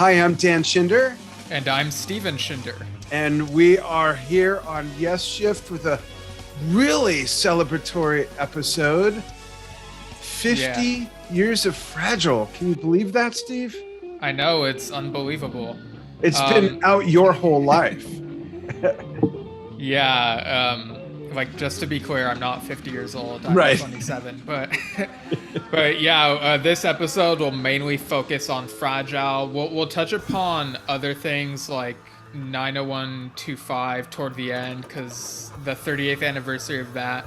Hi, I'm Dan Schinder, And I'm Steven Schinder. and we are here on Yesshift with a really celebratory episode. Yeah, 50 years of Fragile. Can you believe that, Steve? I know, it's unbelievable. It's been Um, out your whole life. yeah, like just to be clear, I'm not 50 years old. I'm Right. 27, but but yeah, this episode will mainly focus on Fragile. We'll touch upon other things like 90125 toward the end because the 38th anniversary of that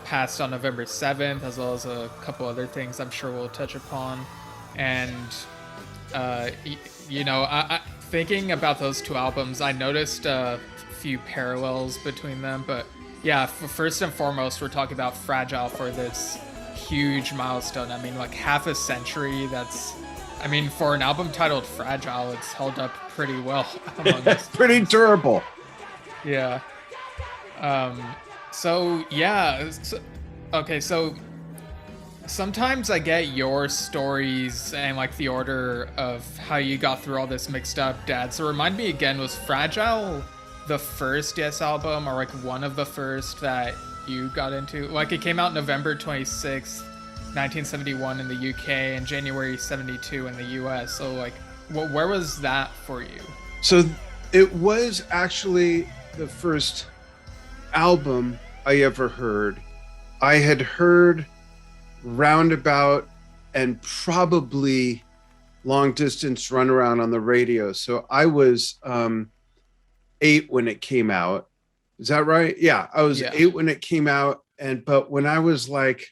passed on November 7th, as well as a couple other things I'm sure we'll touch upon. And uh, thinking about those two albums, I noticed a few parallels between them. But yeah, first and foremost, we're talking about Fragile for this huge milestone. I mean, like half a century. I mean, for an album titled Fragile, it's held up pretty well among us. Pretty durable. Yeah. Um, so yeah. Okay, so sometimes I get your stories and like the order of how you got through all this mixed up, Dad. So remind me again, was Fragile the first Yes album or like one of the first that you got into? Like it came out November 26th, 1971 in the UK and January 72 in the US. So like where was that for you? So it was actually the first album I ever heard. I had heard Roundabout and probably Long Distance Runaround on the radio. So I was 8 when it came out. Is that right? Yeah, I was Yeah. 8 when it came out, but when I was like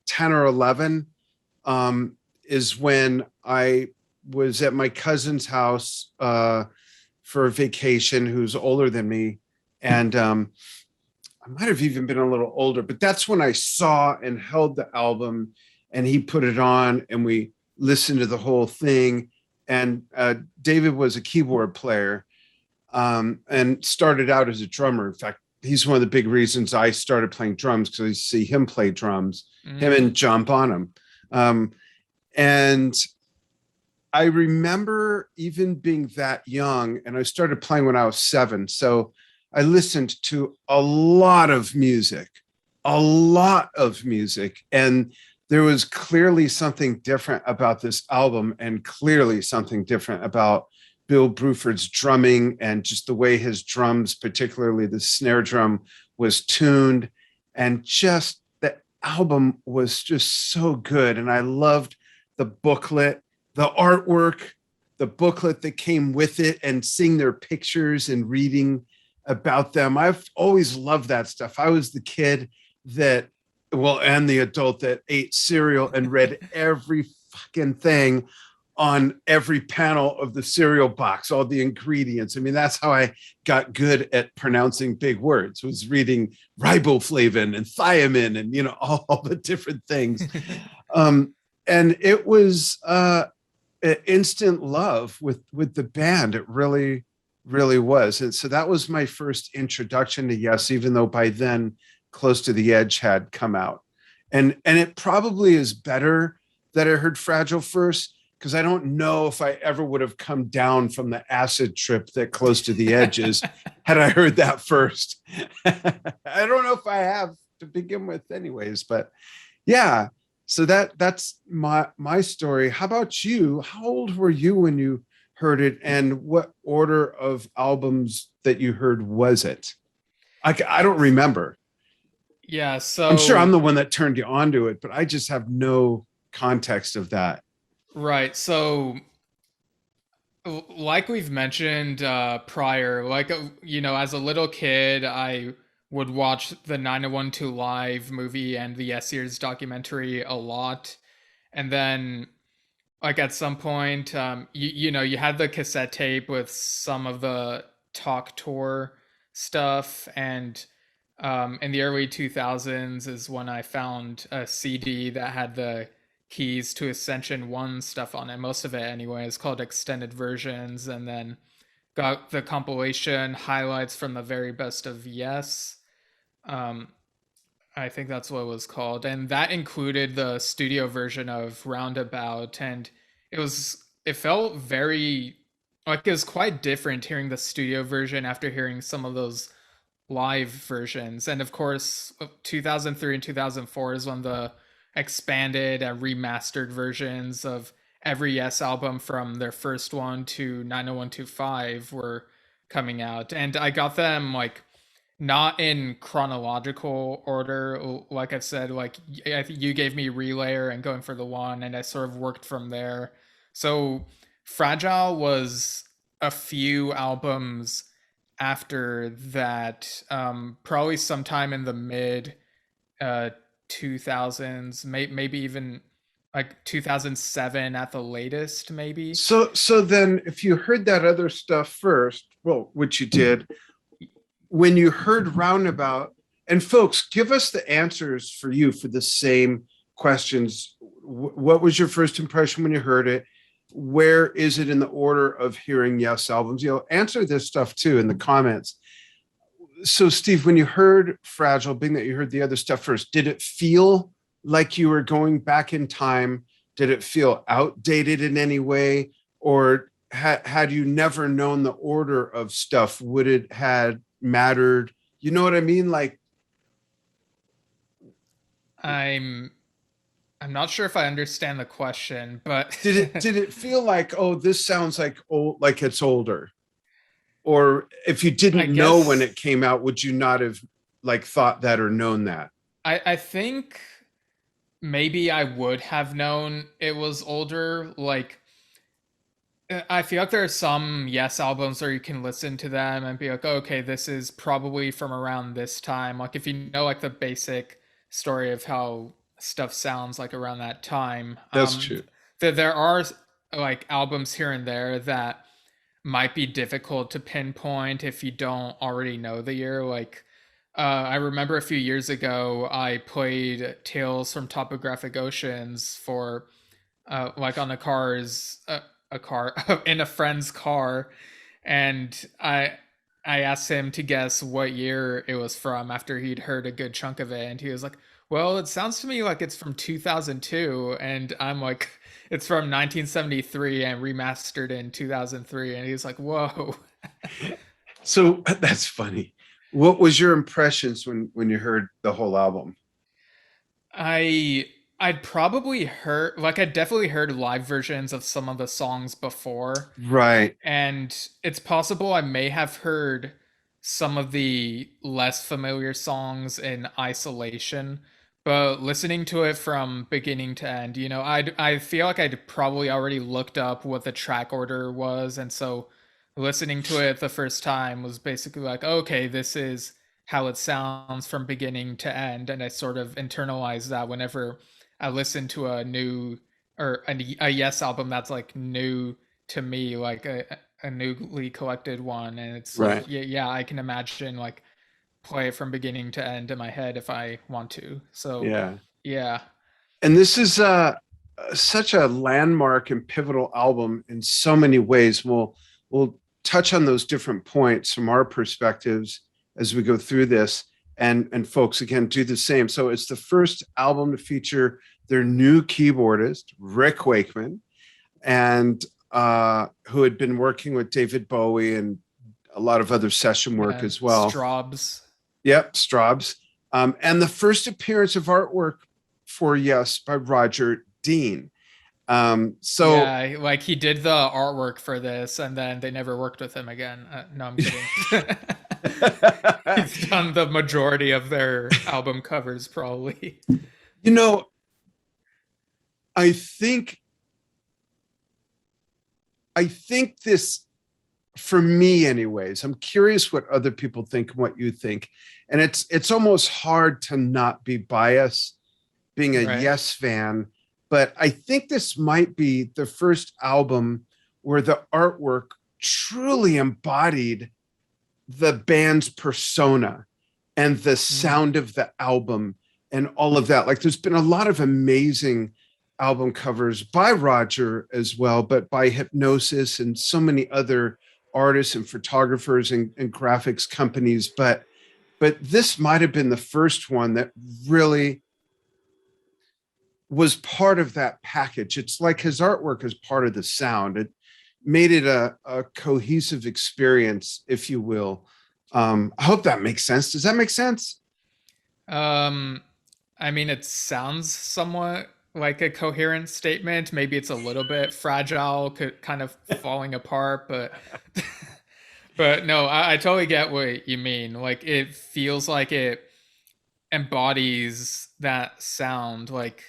10 or 11, is when I was at my cousin's house for a vacation, who's older than me, and I might have even been a little older, but that's when I saw and held the album, and he put it on, and we listened to the whole thing. And David was a keyboard player, and started out as a drummer. In fact, he's one of the big reasons I started playing drums, because I see him play drums, him Mm. and John Bonham. And I remember even being that young, and I started playing when I was 7. So I listened to a lot of music, a lot of music. And there was clearly something different about this album, and clearly something different about Bill Bruford's drumming, and just the way his drums, particularly the snare drum, was tuned. And just the album was just so good. And I loved the booklet, the artwork, the booklet that came with it, and seeing their pictures and reading about them. I've always loved that stuff. I was the kid that, well, and the adult that ate cereal and read every fucking thing on every panel of the cereal box, all the ingredients. I mean, that's how I got good at pronouncing big words, was reading riboflavin and thiamine and, all the different things. And it was instant love with the band. It really was. And so that was my first introduction to Yes, even though by then Close to the Edge had come out. And it probably is better that I heard Fragile first, because I don't know if I ever would have come down from the acid trip that Close to the Edge is had I heard that first. I don't know if I have to begin with anyways, but yeah. So that's my story. How about you? How old were you when you heard it, and what order of albums that you heard was it? I don't remember. Yeah, I'm sure I'm so the one that turned you onto it, but I just have no context of that. right. So like we've mentioned prior, like as a little kid, I would watch the 901 Live movie and the Yes Years documentary a lot. And then like at some point, you had the cassette tape with some of the talk tour stuff, and in the early 2000s is when I found a CD that had the Keys to Ascension 1 stuff on it, most of it anyway. It's called Extended Versions, and then got the compilation highlights from the very best of Yes. Um, I think that's what it was called, and that included the studio version of Roundabout, and it was it felt very like it was quite different hearing the studio version after hearing some of those live versions. And of course, 2003 and 2004 is when the expanded and remastered versions of every Yes album from their first one to 90125 were coming out. And I got them like not in chronological order. Like I said, like I think you gave me Relayer and Going for the One, and I sort of worked from there. So Fragile was a few albums after that, probably sometime in the mid uh 2000s, maybe even like 2007 at the latest, maybe. So then if you heard that other stuff first, well, which you did, when you heard Roundabout, and folks, give us the answers for you for the same questions. What was your first impression when you heard it? Where is it in the order of hearing Yes albums? Answer this stuff too in the comments. So, Steve, when you heard Fragile, being that you heard the other stuff first, did it feel like you were going back in time? Did it feel outdated in any way? Or had you never known the order of stuff, would it had mattered? You know what I mean? Like, I'm I'm not sure if I understand the question, but did it feel like, oh, this sounds like old, like it's older? Or if you I didn't know when guess it came out, would you not have like thought that or known that? I think maybe I would have known it was older. Like I feel like there are some Yes albums where you can listen to them and be like, oh, okay, this is probably from around this time. Like if you know like the basic story of how stuff sounds like around that time. That's true. There are like albums here and there that might be difficult to pinpoint if you don't already know the year. Like I remember a few years ago I played Tales from Topographic Oceans for like on a car in a friend's car, and I asked him to guess what year it was from after he'd heard a good chunk of it, and he was like, "Well, it sounds to me like it's from 2002," and I'm like, "It's from 1973 and remastered in 2003," and he's like, "Whoa." So that's funny. What was your impressions when you heard the whole album? I I'd probably heard like I'd definitely heard live versions of some of the songs before, Right. and it's possible I may have heard some of the less familiar songs in isolation, but listening to it from beginning to end, I feel like I'd probably already looked up what the track order was, and so listening to it the first time was basically like, okay, this is how it sounds from beginning to end, and I sort of internalized that whenever I listen to a new or a Yes album that's like new to me, like a newly collected one, and it's like Right. yeah, I can imagine like play it from beginning to end in my head if I want to. So Yeah. yeah. And this is such a landmark and pivotal album in so many ways. We'll touch on those different points from our perspectives as we go through this. And folks, again, do the same. So it's the first album to feature their new keyboardist, Rick Wakeman, and who had been working with David Bowie and a lot of other session work Yeah, as well. Straubs. Yep, Straubs. And the first appearance of artwork for Yes by Roger Dean. So Yeah, like he did the artwork for this, and then they never worked with him again. No, I'm kidding. He's done the majority of their album covers, probably. you know, I think this, for me anyways, I'm curious what other people think and what you think. And it's almost hard to not be biased being a Right. Yes fan, but I think this might be the first album where the artwork truly embodied the band's persona and the Mm. sound of the album and all of that. Like there's been a lot of amazing album covers by Roger as well, but by Hypnosis and so many other artists and photographers and graphics companies. But this might have been the first one that really was part of that package. It's like his artwork is part of the sound. It made it a cohesive experience, if you will. I hope that makes sense. Does that make sense? Um, I mean, it sounds somewhat like a coherent statement. Maybe it's a little bit fragile, kind of falling apart, but but no, I totally get what you mean. Like it feels like it embodies that sound. Like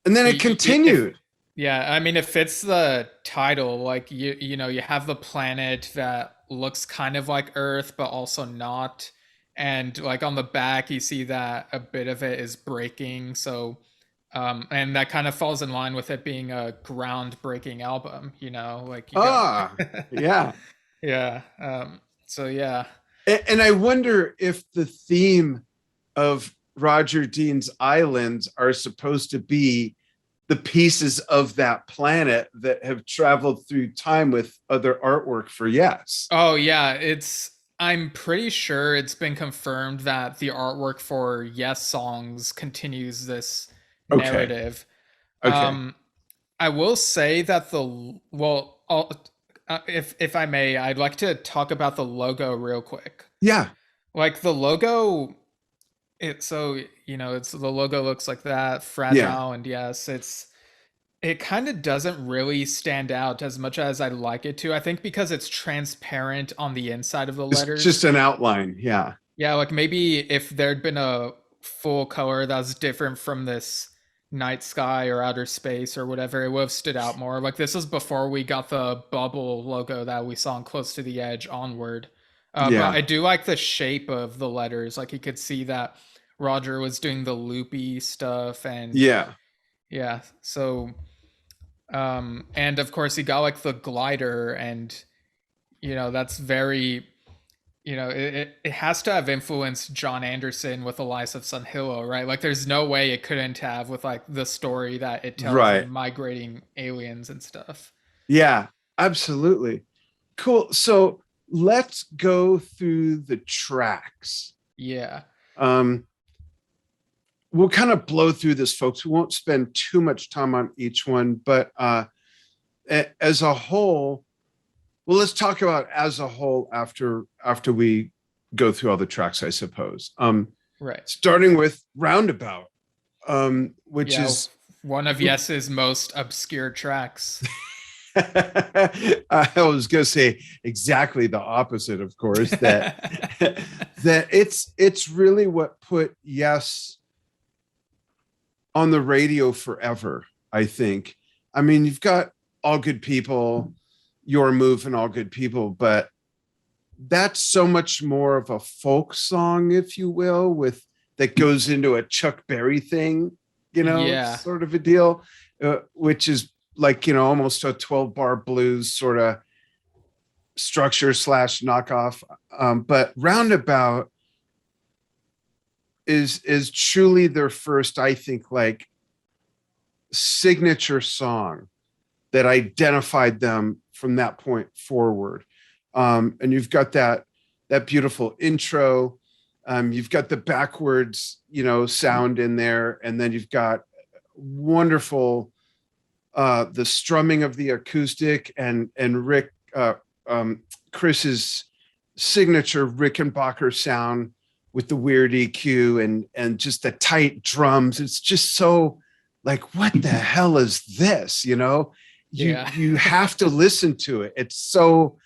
And then it if continued. yeah, I mean, it fits the title. Like you know, you have the planet that looks kind of like Earth, but also not. And like on the back, you see that a bit of it is breaking. So, and that kind of falls in line with it being a groundbreaking album. You know, like you got, Ah, yeah. yeah. So yeah. And I wonder if the theme of Roger Dean's islands are supposed to be the pieces of that planet that have traveled through time with other artwork for Yes. Oh yeah, it's I'm pretty sure it's been confirmed that the artwork for Yes songs continues this Okay. narrative. Okay. Um I will say that if I may, I'd like to talk about the logo real quick. Yeah. Like the logo you know, it's the logo looks like that, Yeah. fragile, and yes, it kind of doesn't really stand out as much as I'd like it to. I think because it's transparent on the inside of the It's letters. just an outline. Yeah. Yeah, like maybe if there'd been a full color that was different from this night sky or outer space or whatever, it would have stood out more. Like this is before we got the bubble logo that we saw in Close to the Edge onward. But Yeah. I do like the shape of the letters. Like you could see that Roger was doing the loopy stuff and Yeah. yeah, so and of course he got like the glider and you know that's very you know it has to have influenced John Anderson with Elias of Sun Hillow, right? Like there's no way it couldn't have with like the story that it tells of Right. migrating aliens and stuff. Yeah. Absolutely. Cool. So let's go through the tracks. Yeah. Um, we'll kind of blow through this, folks. We won't spend too much time on each one, but as a whole, well, let's talk about as a whole after we go through all the tracks, I suppose. Right. Starting with Roundabout, which Yeah, is one of Yes's most obscure tracks. I was going to say exactly the opposite, of course, that that it's really what put Yes on the radio forever, I think. I mean, you've got All Good People, Your Move, and All Good People, but that's so much more of a folk song, if you will, with that goes into a Chuck Berry thing, Yeah. sort of a deal, which is like, almost a 12 bar blues sort of structure slash knockoff. But Roundabout is truly their first, I think, like signature song that identified them from that point forward. And you've got that beautiful intro. You've got the backwards, sound in there, and then you've got wonderful the strumming of the acoustic and Rick Chris's signature Rickenbacker sound with the weird EQ and just the tight drums. It's just so like, what the hell is this? Yeah. You have to listen to it. It's so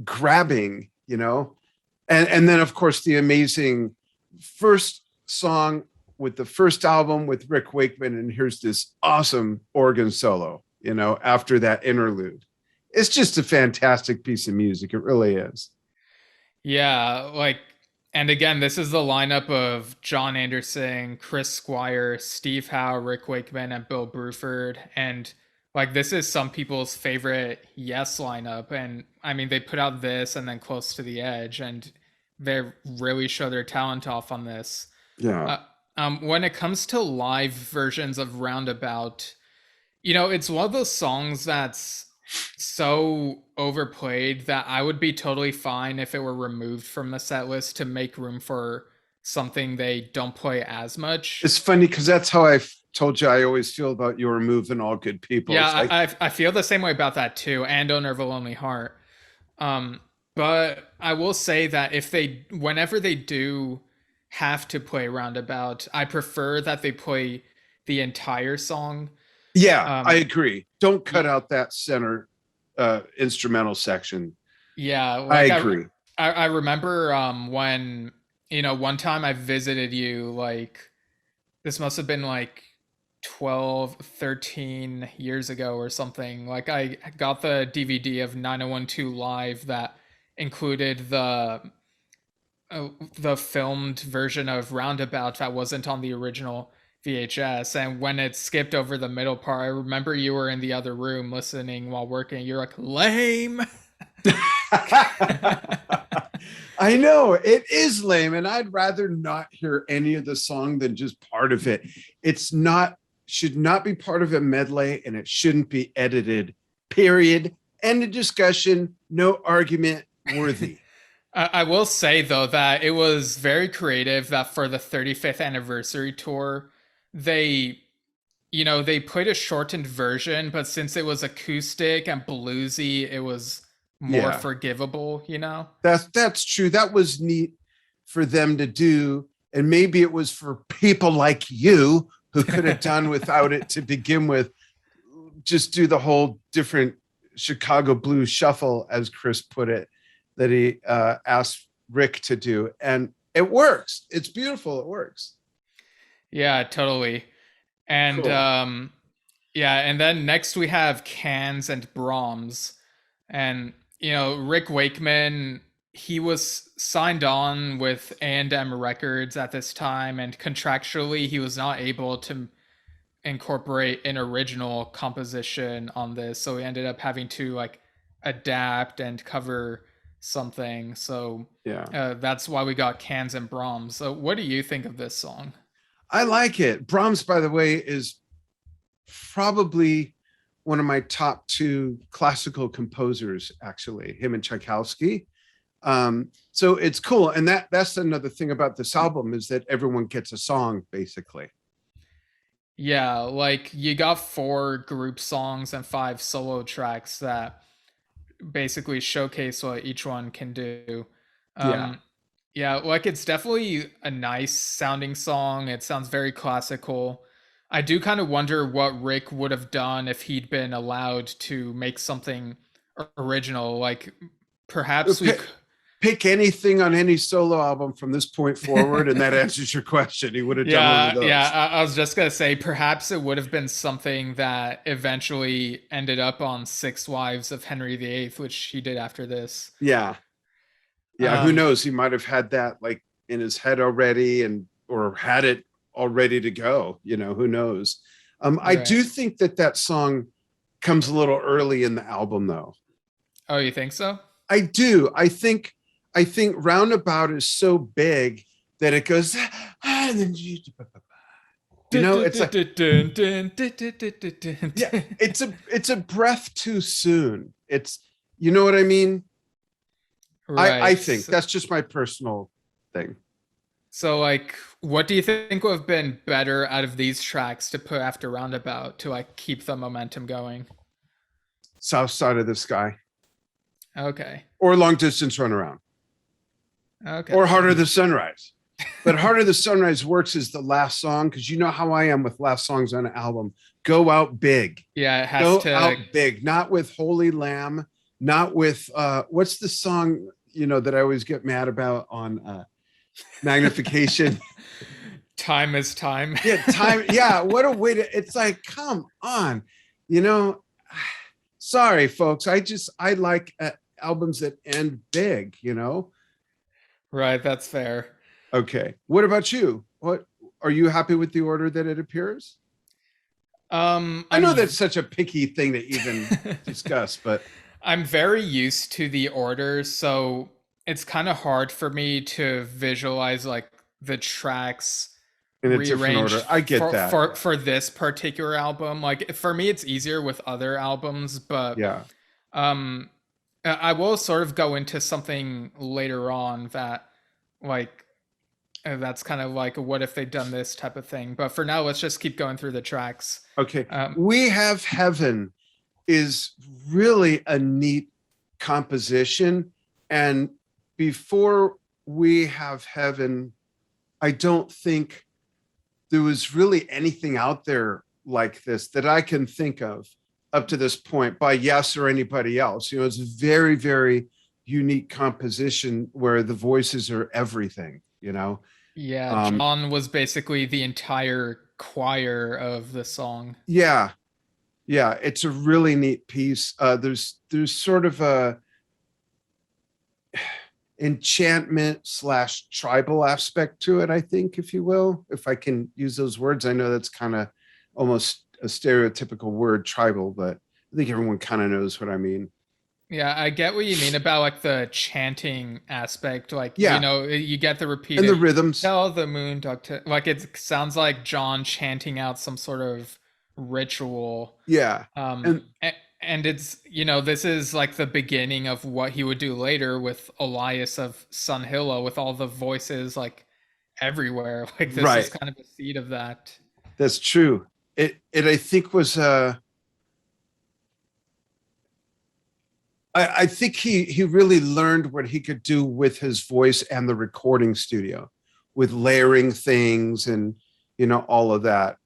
grabbing, and then of course the amazing first song with the first album with Rick Wakeman, and here's this awesome organ solo, after that interlude. It's just a fantastic piece of music. It really is. Yeah, like, and again, this is the lineup of John Anderson, Chris Squire, Steve Howe, Rick Wakeman, and Bill Bruford. And like, this is some people's favorite Yes lineup. And I mean, they put out this and then Close to the Edge, and they really show their talent off on this. Yeah. Uh, when it comes to live versions of Roundabout, you know, it's one of those songs that's so overplayed that I would be totally fine if it were removed from the set list to make room for something they don't play as much. It's funny because that's how told you I always feel about your move and all good people. Yeah, It's like, I feel the same way about that too, and Owner of a Lonely Heart. Um, but I will say that if they, whenever they do have to play Roundabout, I prefer that they play the entire song. yeah, I Um, agree. Don't cut y- out that center instrumental section. yeah, I like agree. I remember when one time I visited you, like this must have been like 12, 13 years ago or something. Like I got the DVD of 9012 Live that included the filmed version of Roundabout that wasn't on the original VHS. And when it skipped over the middle part, I remember you were in the other room listening while working. You're like, lame. I know it is lame, and I'd rather not hear any of the song than just part of it. It's not, should not be part of a medley, and it shouldn't be edited. Period. End of discussion. No argument worthy. I will say though that it was very creative that for the 35th anniversary tour, they they played a shortened version, but since it was acoustic and bluesy, it was more Yeah, forgivable. that's true. That was neat for them to do, and maybe it was for people like you who could have done without it to begin with. Just do the whole different Chicago blues shuffle, as Chris put it, that he asked Rick to do. And it works. It's beautiful. It works. Yeah, totally. And Cool. yeah, and then next we have Cans and Brahms. And Rick Wakeman, he was signed on with A&M Records at this time, and contractually he was not able to incorporate an original composition on this, so he ended up having to like adapt and cover something. So Yeah. that's why we got Cans and Brahms. So what do you think of this song? I like it. Brahms, by the way, is probably one of my top two classical composers, actually, him and Tchaikovsky. So it's cool. And that's another thing about this album is that everyone gets a song, basically. Yeah, like you got 4 group songs and 5 solo tracks that basically showcase what each one can do. Yeah. Um, yeah, like it's definitely a nice sounding song. It sounds very classical. I do kind of wonder what Rick would have done if he'd been allowed to make something original. Like perhaps we Pick, pick anything on any solo album from this point forward, and that answers your question. He would have done one of Yeah, yeah. those. I was just gonna say, perhaps it would have been something that eventually ended up on Six Wives of Henry VIII, which he did after this. Yeah. Yeah. Who Um, knows? He might have had that like in his head already and or had it all ready to go. Who knows? I right. do think that that song comes a little early in the album, though. Oh, you think so? I do. I think Roundabout is so big that it goes, and then it's like, yeah, it's a breath too soon. It's, you know what I mean? I Right. think that's just my personal thing. So, like, what do you think would have been better out of these tracks to put after Roundabout to like keep the momentum going? South Side of the Sky, Okay. or Long Distance Runaround, or Okay. Harder the Sunrise. But Harder the Sunrise works as the last song because you know how I am with last songs on an album. Go out big. Yeah, it has Go to. out big. Not with Holy Lamb, not with what's the song, that I always get mad about on Magnification. Time is time. Yeah, time. Yeah, what a way to, it's like, come on. You know, sorry, folks. I like albums that end big. Right, that's fair. Okay. What about you? What are you happy with the order that it appears? I know I'm that's such a picky thing to even discuss, but I'm very used to the order, so it's kind of hard for me to visualize like the tracks in a different rearranged order. I get for that. for for this particular album. Like for me it's easier with other albums, but Yeah. um I will sort of go into something later on that like that's kind of like a what if they'd done this type of thing. But for now, let's just keep going through the tracks. Okay. Um, We Have Heaven is really a neat composition. And before We Have Heaven, I don't think there was really anything out there like this that I can think of up to this point by Yes or anybody else. You know, it's a very, very unique composition where the voices are everything, you know? yeah, John was basically the entire choir of the song. Yeah, yeah, it's a really neat piece. There's sort of a enchantment slash tribal aspect to it, I think, if you will, if I can use those words. I know that's kind of almost a stereotypical word, tribal, but I think everyone kind of knows what I mean. Yeah, I get what you mean about like the chanting aspect. Like, you Yeah, know, you get the and the repeated rhythms. tell the moon dog to like it sounds like John chanting out some sort of ritual. Yeah, Um and a- and it's, you know, this is like the beginning of what he would do later with Elias of Sun Hilla with all the voices like everywhere. Like this is right, kind of a seed of that. that's true. It I think was I think he really learned what he could do with his voice and the recording studio, with layering things and you know all of that,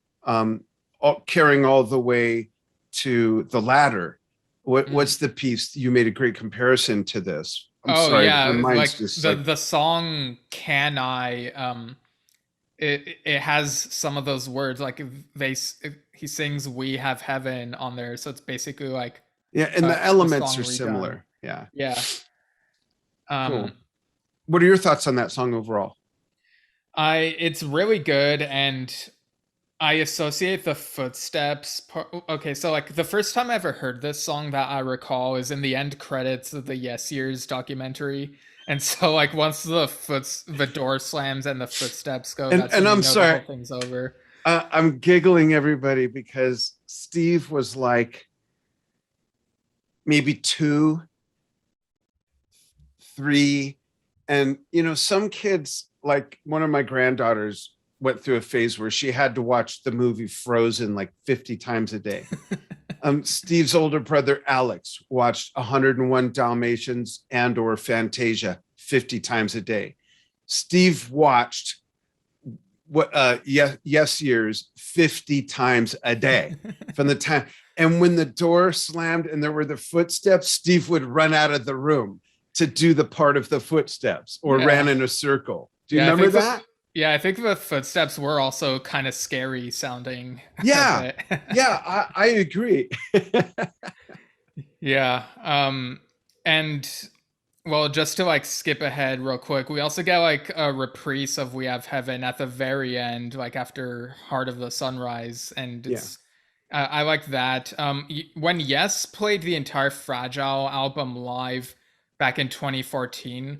carrying all the way to the ladder. Mm. What's the piece? You made a great comparison to this. I'm Oh sorry, my yeah, like mind's just the like the song Can I it has some of those words like he sings We Have Heaven on there, so it's basically like yeah, and the the elements song are redone. similar. Yeah, Yeah. cool. Um What are your thoughts on that song overall? I it's really good, and I associate the footsteps part. Okay, so like the first time I ever heard this song that I recall is in the end credits of the Yes Years documentary. And so like once the door slams and the footsteps go, that's And when you I'm know the sorry, whole thing's over. I'm giggling everybody because Steve was like maybe two, three. And, you know, some kids, like one of my granddaughters, went through a phase where she had to watch the movie Frozen like 50 times a day. Steve's older brother, Alex, watched 101 Dalmatians and or Fantasia 50 times a day. Steve watched yes years 50 times a day from the time. And when the door slammed and there were the footsteps, Steve would run out of the room to do the part of the footsteps or ran Yeah. in a circle. Do you Yeah, I remember think that? I think the footsteps were also kind of scary sounding a Yeah. bit. Yeah, I agree. Yeah. And well, just to like skip ahead real quick, we also get like a reprise of We Have Heaven at the very end, like after Heart of the Sunrise, and Yeah. it's I like that. When Yes played the entire Fragile album live back in 2014,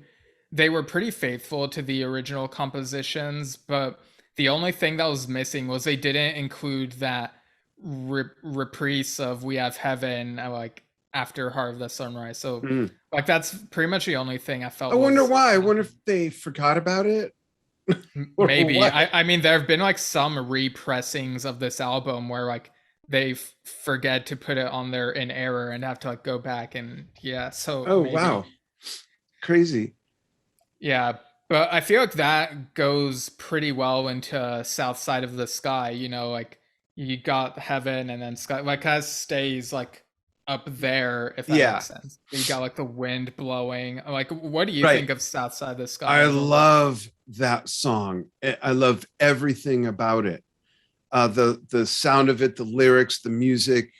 they were pretty faithful to the original compositions, but the only thing that was missing was they didn't include that reprise of We Have Heaven, like after Heart of the Sunrise. So Mm. like that's pretty much the only thing I I felt wonder was why. I wonder if lacking. they forgot about it or Maybe what. I mean there have been like some repressings of this album where like they forget to put it on there in error and have to like go back and yeah, so Oh, maybe. wow. Crazy. Yeah, but I feel like that goes pretty well into South Side of the Sky, you know, like you got heaven and then sky, like that stays like up there, if that makes Yeah. sense. You got like the wind blowing. Like, what do you Right. think of South Side of the Sky I overall? love that song. I love everything about it. The sound of it, the lyrics, the music,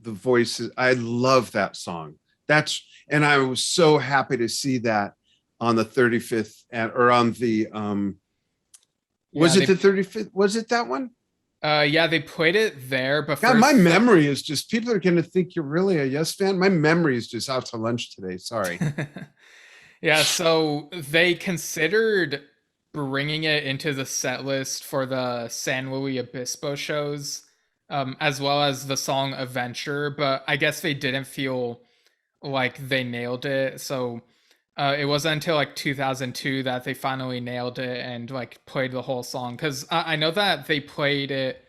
the voices. I love that song. That's and I was so happy to see that on the 35th or on the Yeah, was it the 35th? Was it that one? yeah, they played it there, but God, my first memory is just people are gonna think you're really a Yes fan. My memory is just out to lunch today. Sorry. yeah, so they considered bringing it into the set list for the San Luis Obispo shows, as well as the song Adventure, but I guess they didn't feel like they nailed it. So It wasn't until like 2002 that they finally nailed it and like played the whole song. Because I know that they played it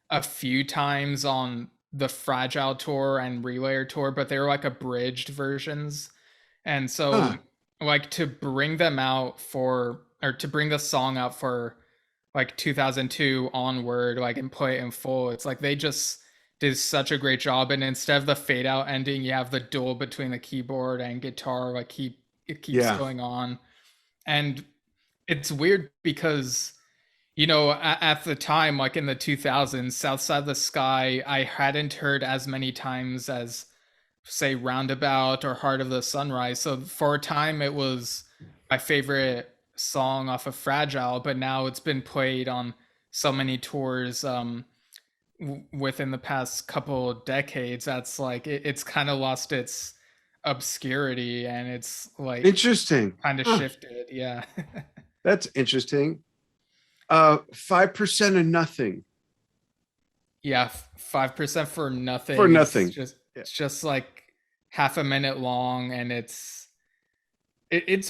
a few times on the Fragile tour and Relayer tour, but they were like abridged versions. And Huh. so, like, to bring them out for, or to bring the song out for like 2002 onward, like, and play it in full, it's like they just did such a great job. And instead of the fade out ending, you have the duel between the keyboard and guitar, like, it keeps Yeah. going on. And it's weird because, at the time, like in the 2000s, South Side of the Sky, I hadn't heard as many times as, say, Roundabout or Heart of the Sunrise. So for a time, it was my favorite song off of Fragile, but now it's been played on so many tours within the past couple decades. That's like, it's kind of lost its obscurity and it's like Interesting. kind of Huh. shifted. Yeah. That's interesting. 5% of nothing Yeah, 5% for for nothing. nothing. Yeah. It's just like half a minute long, and it's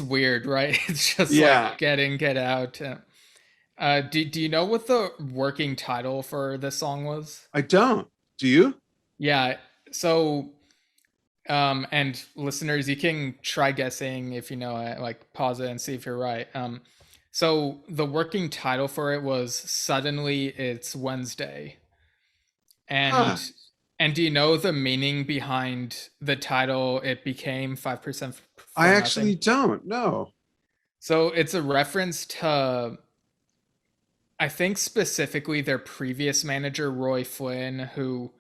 weird, right? It's just Yeah. like get out. Do you know what the working title for this song was? I don't. Do you? Yeah, so and listeners, you can try guessing if you know it, like pause it and see if you're right. So the working title for it was Suddenly It's Wednesday. Huh. And do you know the meaning behind the title it became 5% I for actually nothing? don't. No. So it's a reference to, I think, specifically their previous manager Roy Flynn, who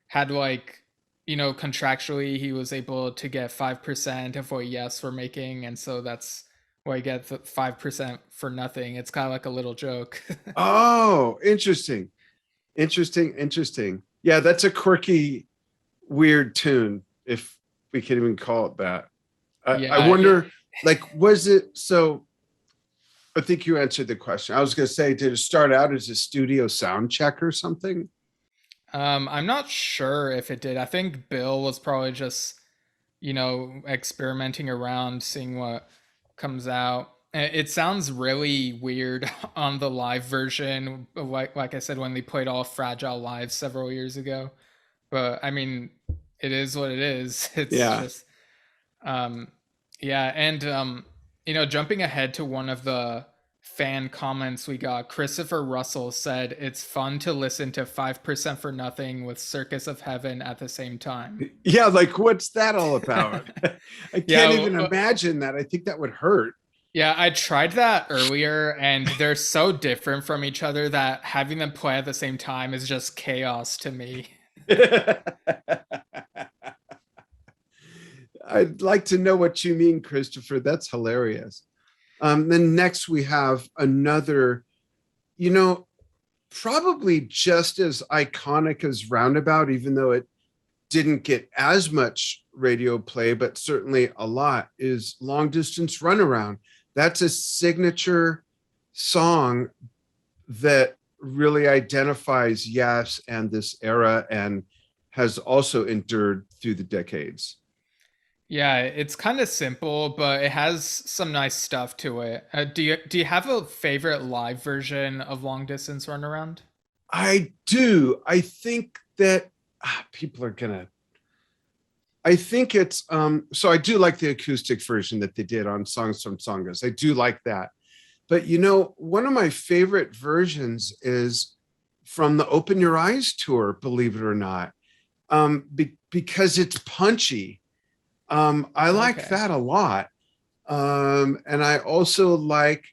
had like, contractually he was able to get 5% of what Yes were making, and so that's why I get the 5% for nothing. It's kind of like a little joke. Oh, interesting. Interesting. Interesting. Yeah, that's a quirky, weird tune, if we can even call it that. I Yeah, wonder, like, was it so? I think you answered the question. I was going to say, did it start out as a studio sound check or something? I'm not sure if it did. I think Bill was probably just, experimenting around, seeing what comes out. It sounds really weird on the live version, like I said, when they played all Fragile live several years ago. But I mean, it is what it is. It's Yeah. just, um, yeah, and jumping ahead to one of the fan comments we got, Christopher Russell said it's fun to listen to 5% for nothing with Circus of Heaven at the same time. Yeah. Like, what's that all about? I Yeah, can't even imagine that. I think that would hurt. yeah, I tried that earlier, and they're so different from each other that having them play at the same time is just chaos to me. I'd like to know what you mean, Christopher. That's hilarious. Then next we have another, you know, probably just as iconic as Roundabout, even though it didn't get as much radio play, but certainly a lot, is Long Distance Runaround. That's a signature song that really identifies Yes and this era and has also endured through the decades. Yeah, it's kind of simple, but it has some nice stuff to it. Do you have a favorite live version of Long Distance Runaround? I do. I think that people are gonna. I think it's so I do like the acoustic version that they did on Songs from Songas. I do like that. But you know, one of my favorite versions is from the Open Your Eyes tour, believe it or not. Because it's punchy. I like Okay. that a lot. And I also like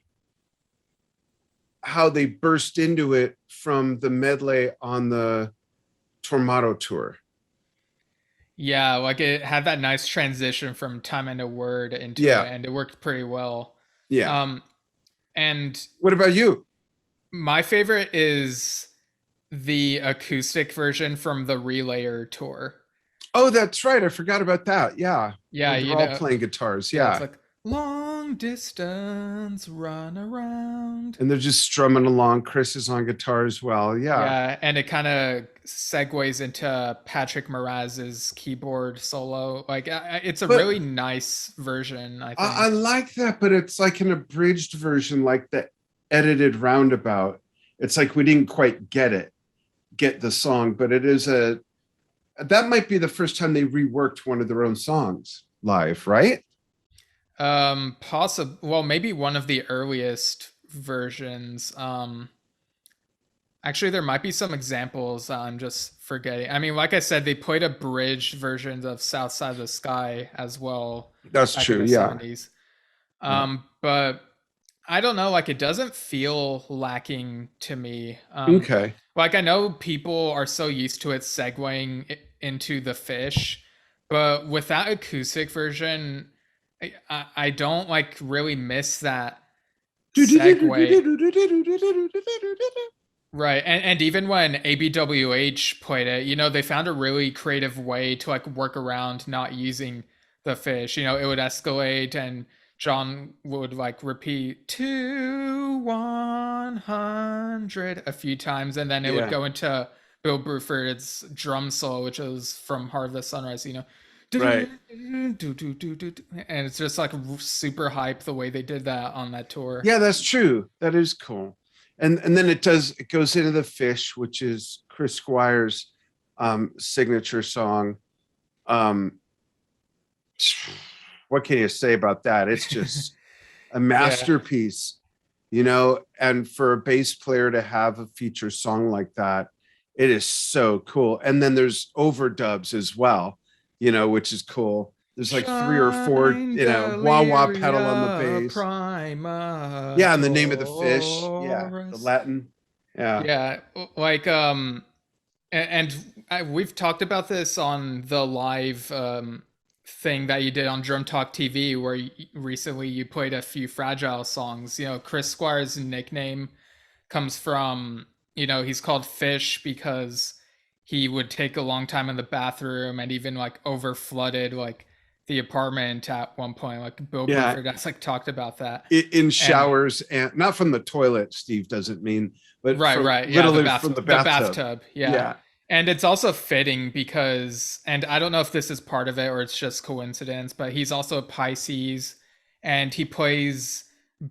how they burst into it from the medley on the Tormato tour. Yeah, like it had that nice transition from time and a word into it, Yeah, and it worked pretty well. yeah. Um, and What about you? my favorite is the acoustic version from the Relayer tour. Oh, that's right. I forgot about that. Yeah, Yeah, where they're all playing guitars. yeah, it's Yeah, like long long distance run around. And they're just strumming along. Chris is on guitar as well. Yeah. Yeah, and it kind of segues into Patrick Moraz's keyboard solo. Like it's a But really nice version, I I think. like that, but it's like an abridged version, like the edited roundabout. It's like we didn't quite get the song, but it is that might be the first time they reworked one of their own songs live, right? Possible. Well, maybe one of the earliest versions. Actually, there might be some examples that I'm just forgetting. I mean, like I said, they played abridged versions of South Side of the Sky as well That's back in true. the Yeah. 70s. Yeah. But I don't know, like it doesn't feel lacking to me. Okay. Like I know people are so used to it segueing into the fish, but with that acoustic version, I don't like really miss that segue. Right. And even when ABWH played it, they found a really creative way to like work around not using the fish. It would escalate and John would like repeat to 100 a few times, and then it would Yeah. go into Bill Bruford's drum solo, which was from Heart of the Sunrise. Right. And it's just like super hype the way they did that on that tour. Yeah, that's true. That is cool. And then it goes into the fish, which is Chris Squire's signature song. Um, what can you say about that? It's just a Yeah. masterpiece, and for a bass player to have a feature song like that, it is so cool. And then there's overdubs as well, which is cool. There's like three or four, Shine wah wah pedal on the Delirium bass. Prima Yeah, and the name of the fish. Yeah, the Doris. Latin. Yeah. Yeah, like and we've talked about this on the live thing that you did on Drum Talk TV, where recently you played a few Fragile songs. Chris Squire's nickname comes from, he's called Fish because he would take a long time in the bathroom and even like over flooded like the apartment at one point. Like Bill Yeah. Bruford has like talked about that. In And showers, and not from the toilet, Steve doesn't mean, but right, from right. Yeah, literally from the the bathtub. bathtub. Yeah. Yeah. And it's also fitting because, and I don't know if this is part of it or it's just coincidence, but he's also a Pisces and he plays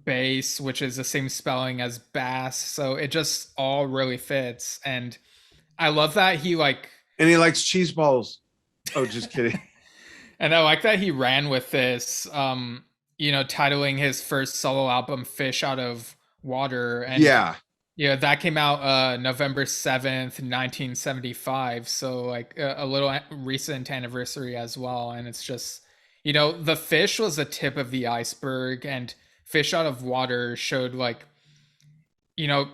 bass, which is the same spelling as bass. So it just all really fits. And I love that he like, And he likes cheese balls. Oh, just kidding. and I like that he ran with this, titling his first solo album Fish Out of Water. And Yeah. yeah, that came out November 7th, 1975. So like a little recent anniversary as well. And it's just, the fish was the tip of the iceberg, and Fish Out of Water showed like,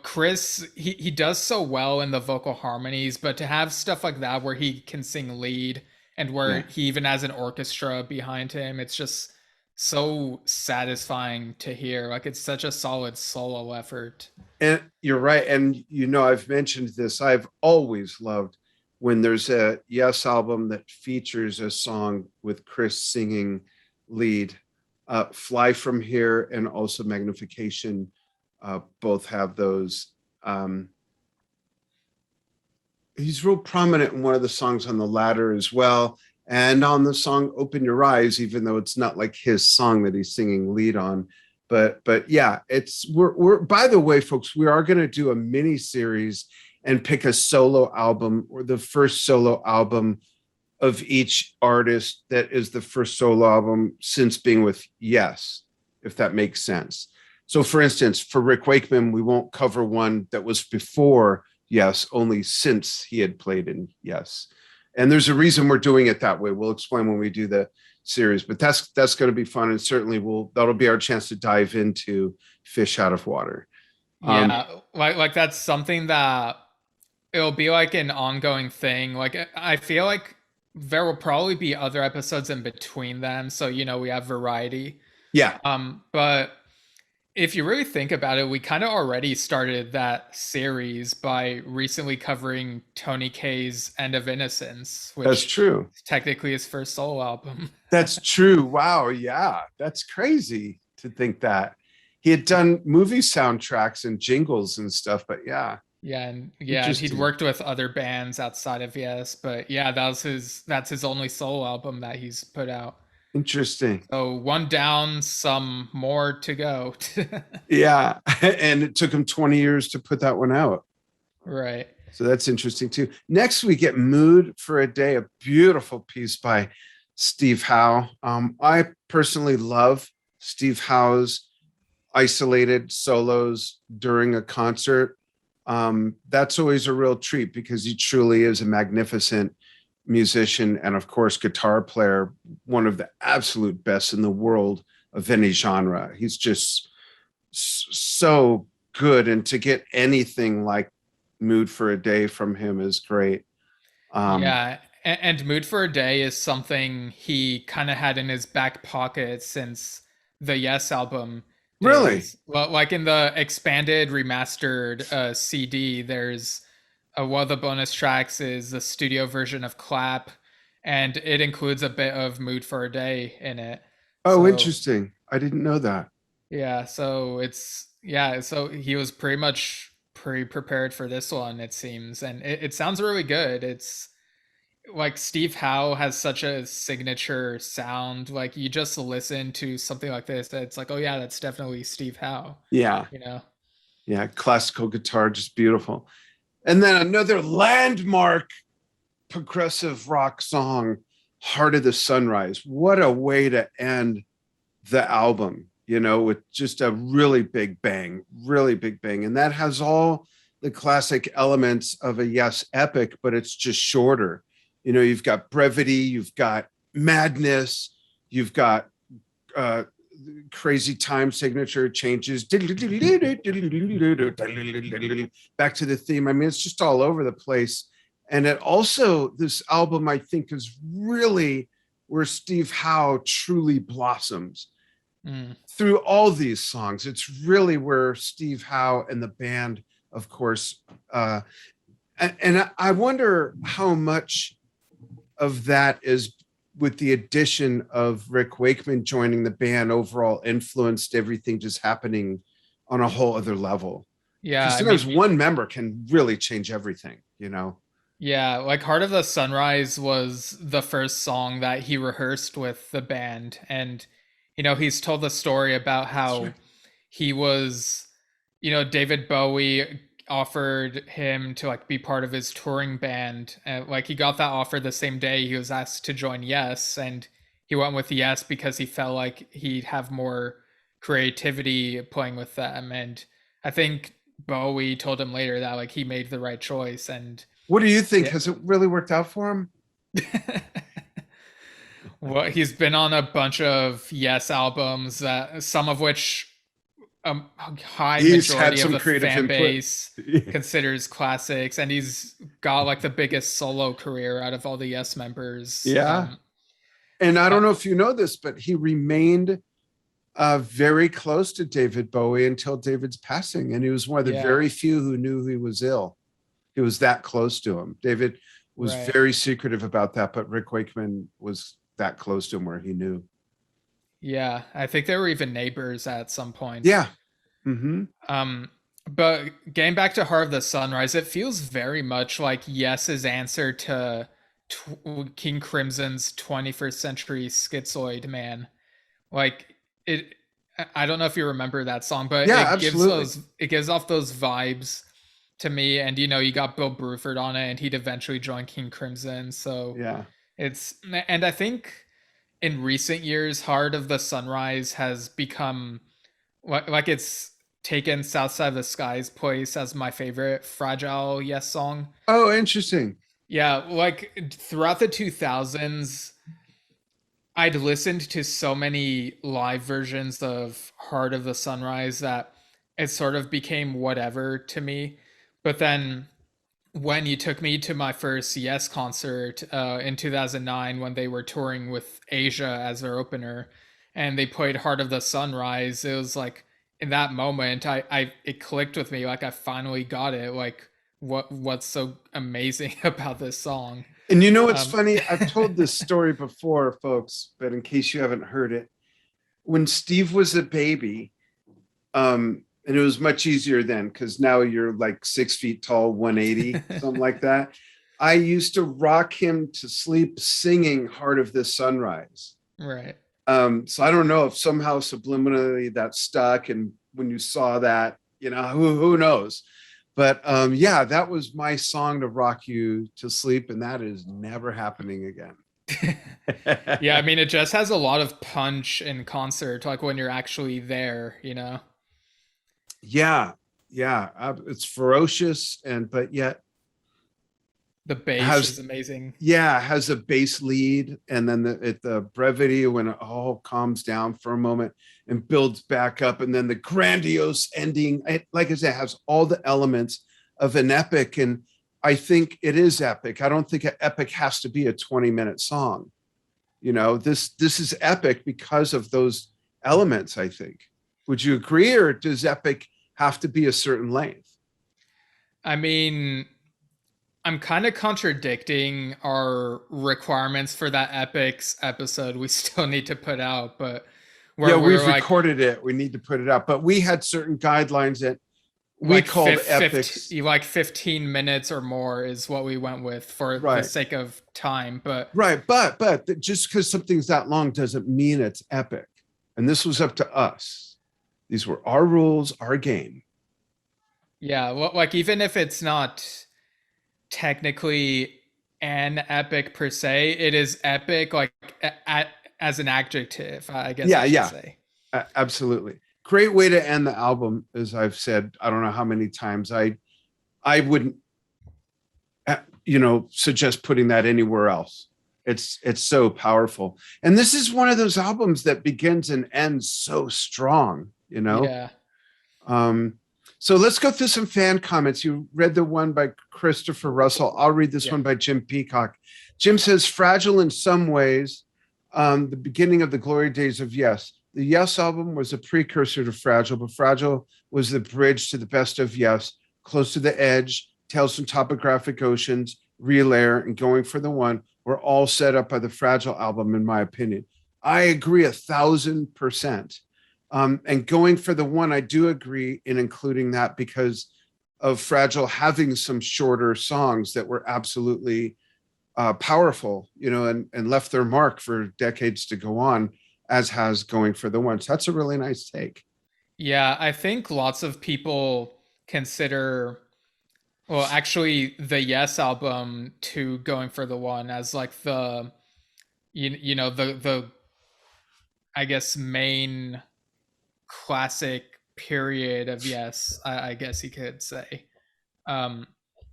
Chris, he does so well in the vocal harmonies, but to have stuff like that where he can sing lead and where Yeah. he even has an orchestra behind him, it's just so satisfying to hear. Like it's such a solid solo effort. And you're right. And I've mentioned this. I've always loved when there's a Yes album that features a song with Chris singing lead. Fly From Here and also Magnification both have those. He's real prominent in one of the songs on the latter as well, and on the song Open Your Eyes, even though it's not like his song that he's singing lead on. But yeah, we're by the way, folks, we are going to do a mini series and pick a solo album, or the first solo album of each artist that is the first solo album since being with Yes, if that makes sense. So for instance, for Rick Wakeman, we won't cover one that was before Yes, only since he had played in Yes. And there's a reason we're doing it that way. We'll explain when we do the series, but that's going to be fun. And certainly that'll be our chance to dive into Fish Out of Water. Yeah, like that's something that it'll be like an ongoing thing. Like I feel like there will probably be other episodes in between them, so we have variety. Yeah, But if you really think about it, we kind of already started that series by recently covering Tony Kaye's End of Innocence, that's which true. is technically his first solo album. That's true. Wow. Yeah, that's crazy to think that he had done movie soundtracks and jingles and stuff, but yeah, Yeah, and he'd interesting. worked with other bands outside of Yes, but yeah, that's his only solo album that he's put out. Interesting. So one down, some more to go. Yeah. And it took him 20 years to put that one out. Right. So that's interesting too. Next, we get Mood for a Day, a beautiful piece by Steve Howe. I personally love Steve Howe's isolated solos during a concert. That's always a real treat because he truly is a magnificent musician and, of course, guitar player, one of the absolute best in the world of any genre. He's just so good. And to get anything like Mood for a Day from him is great. Um, Yeah, and Mood for a Day is something he kind of had in his back pocket since the Yes album really? days. Well, like in the expanded remastered CD, there's one of the bonus tracks is the studio version of Clap, and it includes a bit of Mood for a Day in it. Oh, So interesting. I didn't know that. yeah, so so he was pretty much pre-prepared for this one, it seems, and it sounds really good. It's like Steve Howe has such a signature sound. Like you just listen to something like this, it's like, oh yeah, that's definitely Steve Howe. Yeah. You know? Yeah. Classical guitar, just beautiful. And then another landmark progressive rock song, Heart of the Sunrise. What a way to end the album, with just a really big bang, really big bang. And that has all the classic elements of a Yes epic, but it's just shorter. You've got brevity, you've got madness, you've got uh, crazy time signature changes back to the theme. I mean, it's just all over the place. And it also, this album, I think, is really where Steve Howe truly blossoms. Mm. Through all these songs, it's really where Steve Howe and the band, of course, and I wonder how much of that is with the addition of Rick Wakeman joining the band overall influenced everything just happening on a whole other level. Yeah, Because I sometimes mean, one member can really change everything. yeah, like Heart of the Sunrise was the first song that he rehearsed with the band. And, he's told the story about That's right. how he was, David Bowie offered him to like be part of his touring band. And like he got that offer the same day he was asked to join Yes. And he went with Yes because he felt like he'd have more creativity playing with them. And I think Bowie told him later that like he made the right choice. And What do you think? yeah. Has it really worked out for him? Well, he's been on a bunch of Yes albums that some of which a high He's had majority of some the creative fan input. base considers classics, and he's got like the biggest solo career out of all the Yes members. Yeah. And I Uh, don't know if you know this, but he remained very close to David Bowie until David's passing. And he was one of the yeah, very few who knew he was ill. He was that close to him. David was right. very secretive about that, but Rick Wakeman was that close to him where he knew. Yeah, I think they were even neighbors at some point. Yeah. Mm-hmm. Um, but getting back to Heart of the Sunrise, it feels very much like Yes's answer to King Crimson's 21st Century Schizoid Man. Like it, I don't know if you remember that song, but Yeah, absolutely. it gives off those vibes to me. And you got Bill Bruford on it, and he'd eventually join King Crimson. So Yeah. it's and I think in recent years, Heart of the Sunrise has become like it's taken Southside of the Sky's place as my favorite Fragile Yes song. Oh, interesting. Yeah, like throughout the 2000s, I'd listened to so many live versions of Heart of the Sunrise that it sort of became whatever to me. But then when you took me to my first Yes concert in 2009 when they were touring with Asia as their opener and they played Heart of the Sunrise, it was like in that moment it clicked with me like I finally got it. Like what's so amazing about this song? And what's Um, funny? I've told this story before, folks, but in case you haven't heard it, when Steve was a baby, and it was much easier then because now you're like 6 feet tall, 180, something like that. I used to rock him to sleep singing Heart of the Sunrise. Right. So I don't know if somehow subliminally that stuck. And when you saw that, who knows? But yeah, that was my song to rock you to sleep. And that is never happening again. Yeah, I mean, it just has a lot of punch in concert, like when you're actually there, you know? Yeah. Yeah. It's ferocious but yet The bass is has amazing. has a bass lead, and then the brevity when it all calms down for a moment and builds back up, and then the grandiose ending. Like I said, has all the elements of an epic, and I think it is epic. I don't think an epic has to be a 20-minute song. This is epic because of those elements, I think. Would you agree, or does epic have to be a certain length? I mean, I'm kind of contradicting our requirements for that epics episode we still need to put out, but Yeah, where we're we've like recorded it. We need to put it out, but we had certain guidelines that we called epics. like 15 minutes or more is what we went with for the Right. sake of time. But Right. But just because something's that long doesn't mean it's epic. And this was up to us. These were our rules, our game. yeah, like even if it's not technically an epic per se, it is epic like as an adjective, I guess I Yeah, should yeah, say. absolutely. Great way to end the album, as I've said, I don't know how many times. I wouldn't suggest putting that anywhere else. It's so powerful. And this is one of those albums that begins and ends so strong. Yeah. Um, so let's go through some fan comments. You read the one by Christopher Russell. I'll read this Yeah. one by Jim Peacock. Jim says, fragile in some ways, the beginning of the glory days of Yes. The Yes album was a precursor to Fragile, but Fragile was the bridge to the best of Yes, Close to the Edge, Tales from Topographic Oceans, Real Air, and Going for the One were all set up by the Fragile album, in my opinion. I agree 1,000%. And Going for the One, I do agree in including that because of Fragile having some shorter songs that were absolutely powerful, and left their mark for decades to go on, as has Going for the One. So that's a really nice take. Yeah, I think lots of people consider, well, actually the Yes album to Going for the One as like the the I guess main classic period of Yes, I guess you could say. Um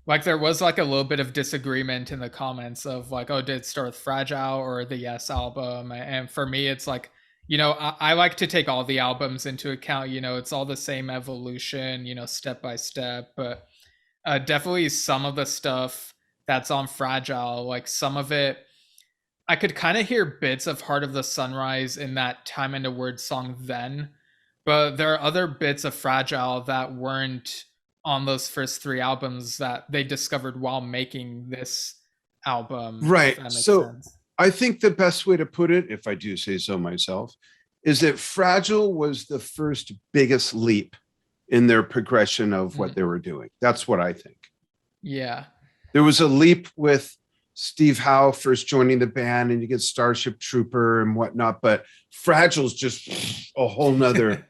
like there was like a little bit of disagreement in the comments of like, oh, did it start with Fragile or the Yes album? And for me, it's like, I like to take all the albums into account. It's all the same evolution, step by step. But definitely some of the stuff that's on Fragile, like some of it, I could kind of hear bits of Heart of the Sunrise in that Time and a Word song then. But there are other bits of Fragile that weren't on those first three albums that they discovered while making this album, if Right. that makes So sense. I think the best way to put it, if I do say so myself, is that Fragile was the first biggest leap in their progression of what Mm, they were doing. That's what I think. yeah. There was a leap with Steve Howe first joining the band, and you get Starship Trooper and whatnot, but Fragile's just a whole nother.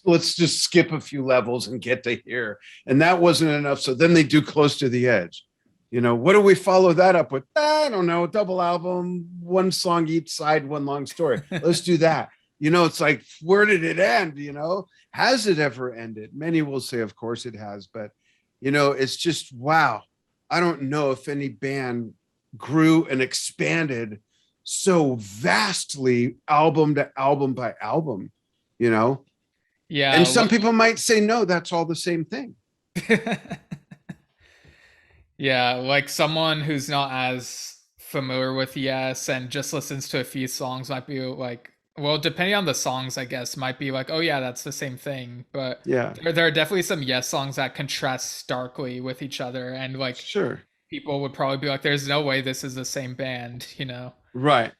Let's just skip a few levels and get to here. And that wasn't enough. So then they do Close to the Edge. What do we follow that up with? I don't know, double album, one song each side, one long story. Let's do that. It's like, where did it end? Has it ever ended? Many will say, of course it has, but it's just, wow. I don't know if any band grew and expanded so vastly album to album by album, you know? Yeah. And some people might say, no, that's all the same thing. Yeah, like someone who's not as familiar with Yes and just listens to a few songs might be like, well, depending on the songs, I guess, might be like, oh yeah, that's the same thing. But Yeah, there are definitely some Yes songs that contrast starkly with each other, and like sure. people would probably be like, there's no way this is the same band. Right.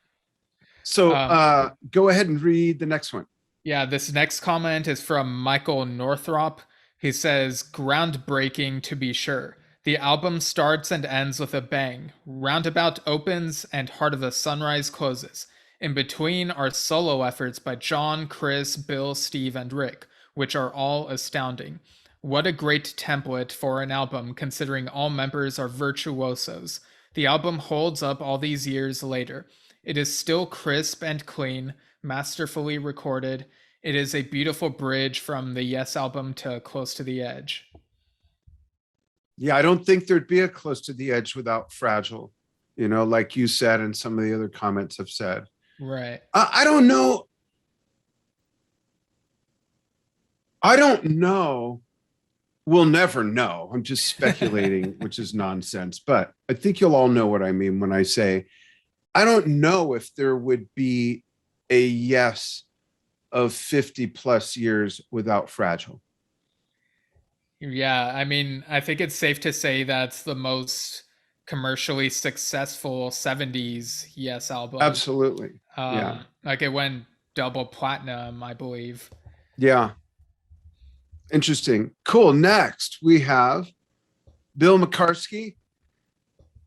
So Um, go ahead and read the next one. Yeah, this next comment is from Michael Northrop. He says, groundbreaking to be sure. The album starts and ends with a bang. Roundabout opens and Heart of the Sunrise closes. In between are solo efforts by John, Chris, Bill, Steve, and Rick, which are all astounding. What a great template for an album, considering all members are virtuosos. The album holds up all these years later. It is still crisp and clean, masterfully recorded. It is a beautiful bridge from the Yes album to Close to the Edge. Yeah, I don't think there'd be a Close to the Edge without Fragile, like you said, and some of the other comments have said. Right. I don't know. I don't know. We'll never know. I'm just speculating, which is nonsense. But I think you'll all know what I mean when I say I don't know if there would be a Yes of 50 plus years without Fragile. Yeah, I mean, I think it's safe to say that's the most commercially successful 70s Yes album. Absolutely. Yeah. Like it went double platinum, I believe. Yeah. Interesting. Cool. Next, we have Bill McCarskey.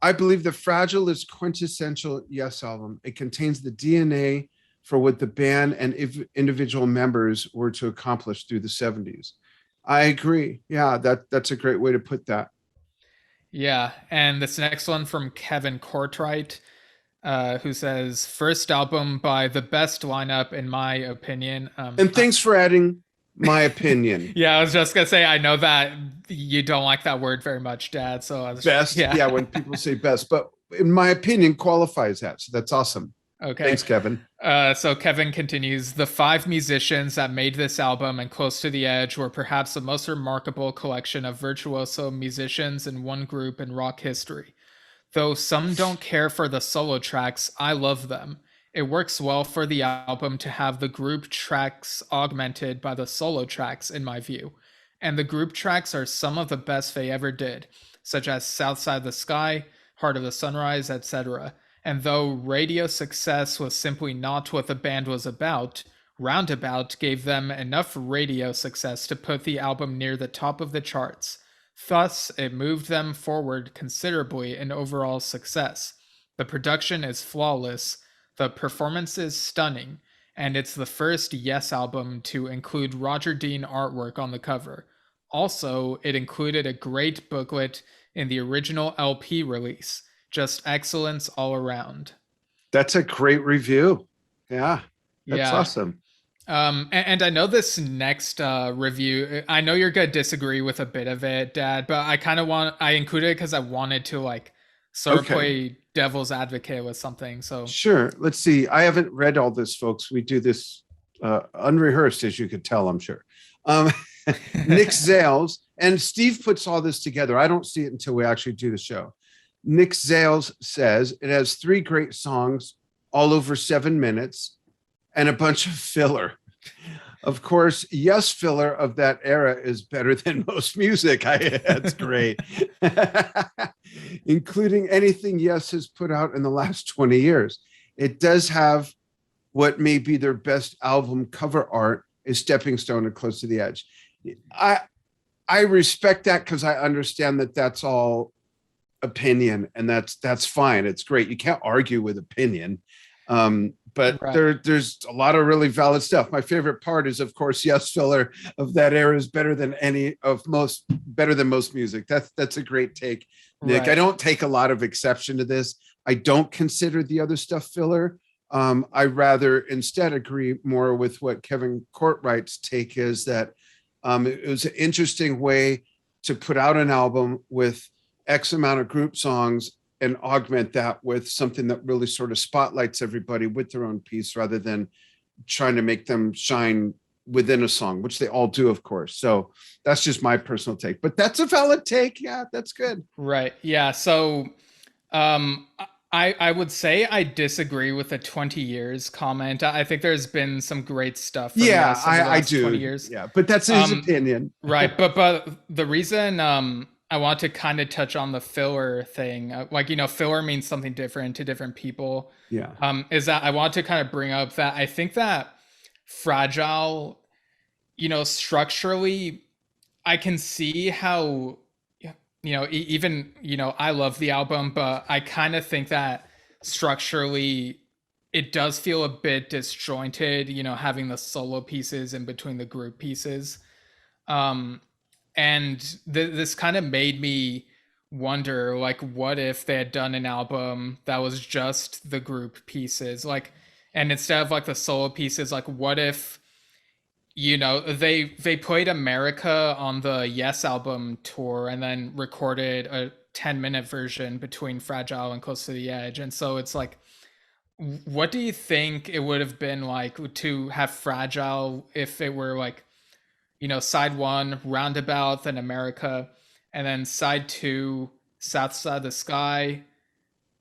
I believe that Fragile is quintessential Yes album. It contains the DNA for what the band and individual members were to accomplish through the 70s. I agree. Yeah, that's a great way to put that. Yeah, and this next one from Kevin Courtright, who says, first album by the best lineup, in my opinion. And thanks for adding my opinion. Yeah, I was just gonna say I know that you don't like that word very much, Dad. So I was best, yeah, when people say best, but in my opinion qualifies that. So that's awesome. Okay. Thanks, Kevin. So Kevin continues, the 5 musicians that made this album and Close to the Edge were perhaps the most remarkable collection of virtuoso musicians in one group in rock history. Though some don't care for the solo tracks, I love them. It works well for the album to have the group tracks augmented by the solo tracks, in my view. And the group tracks are some of the best they ever did, such as South Side of the Sky, Heart of the Sunrise, etc. And though radio success was simply not what the band was about, Roundabout gave them enough radio success to put the album near the top of the charts. Thus, it moved them forward considerably in overall success. The production is flawless, the performance is stunning, and it's the first Yes album to include Roger Dean artwork on the cover. Also, it included a great booklet in the original LP release. Just excellence all around. That's a great review. Yeah, that's Yeah. awesome. And I know this next review, I know you're gonna disagree with a bit of it, Dad, but I included it because I wanted to sort of play devil's advocate with something. So sure, let's see. I haven't read all this, folks. We do this unrehearsed, as you could tell, I'm sure. Nick Zales, and Steve puts all this together. I don't see it until we actually do the show. Nick Zales says it has 3 great songs, all over 7 minutes, and a bunch of filler. Of course, Yes filler of that era is better than most music. That's great. Including anything Yes has put out in the last 20 years. It does have what may be their best album cover art, is Stepping Stone and Close to the Edge. I respect that because I understand that that's all opinion, and that's fine. It's great. You can't argue with opinion. But right. There's a lot of really valid stuff. My favorite part is, of course, Yes filler of that era is better than most music. That's a great take, Nick. Right. I don't take a lot of exception to this. I don't consider the other stuff filler. I rather instead agree more with what Kevin Courtright's take is, that it was an interesting way to put out an album with X amount of group songs and augment that with something that really sort of spotlights everybody with their own piece, rather than trying to make them shine within a song, which they all do, of course. So that's just my personal take, but that's a valid take. Yeah, that's good. Right. Yeah. So I would say I disagree with the 20 years comment. I think there's been some great stuff. I do. 20 years. Yeah, but that's his opinion. Right. But the reason I want to kind of touch on the filler thing. Like, filler means something different to different people. Yeah. Is that I want to kind of bring up that I think that fragile, structurally, I can see how, even, I love the album, but I kind of think that structurally it does feel a bit disjointed, having the solo pieces in between the group pieces. Um, and this kind of made me wonder, like, what if they had done an album that was just the group pieces, like, and instead of like the solo pieces, like, what if they played America on the Yes album tour and then recorded a 10-minute version between Fragile and Close to the Edge. And so it's like, what do you think it would have been like to have Fragile if it were like, side one, Roundabout, then America, and then side two, South Side of the Sky,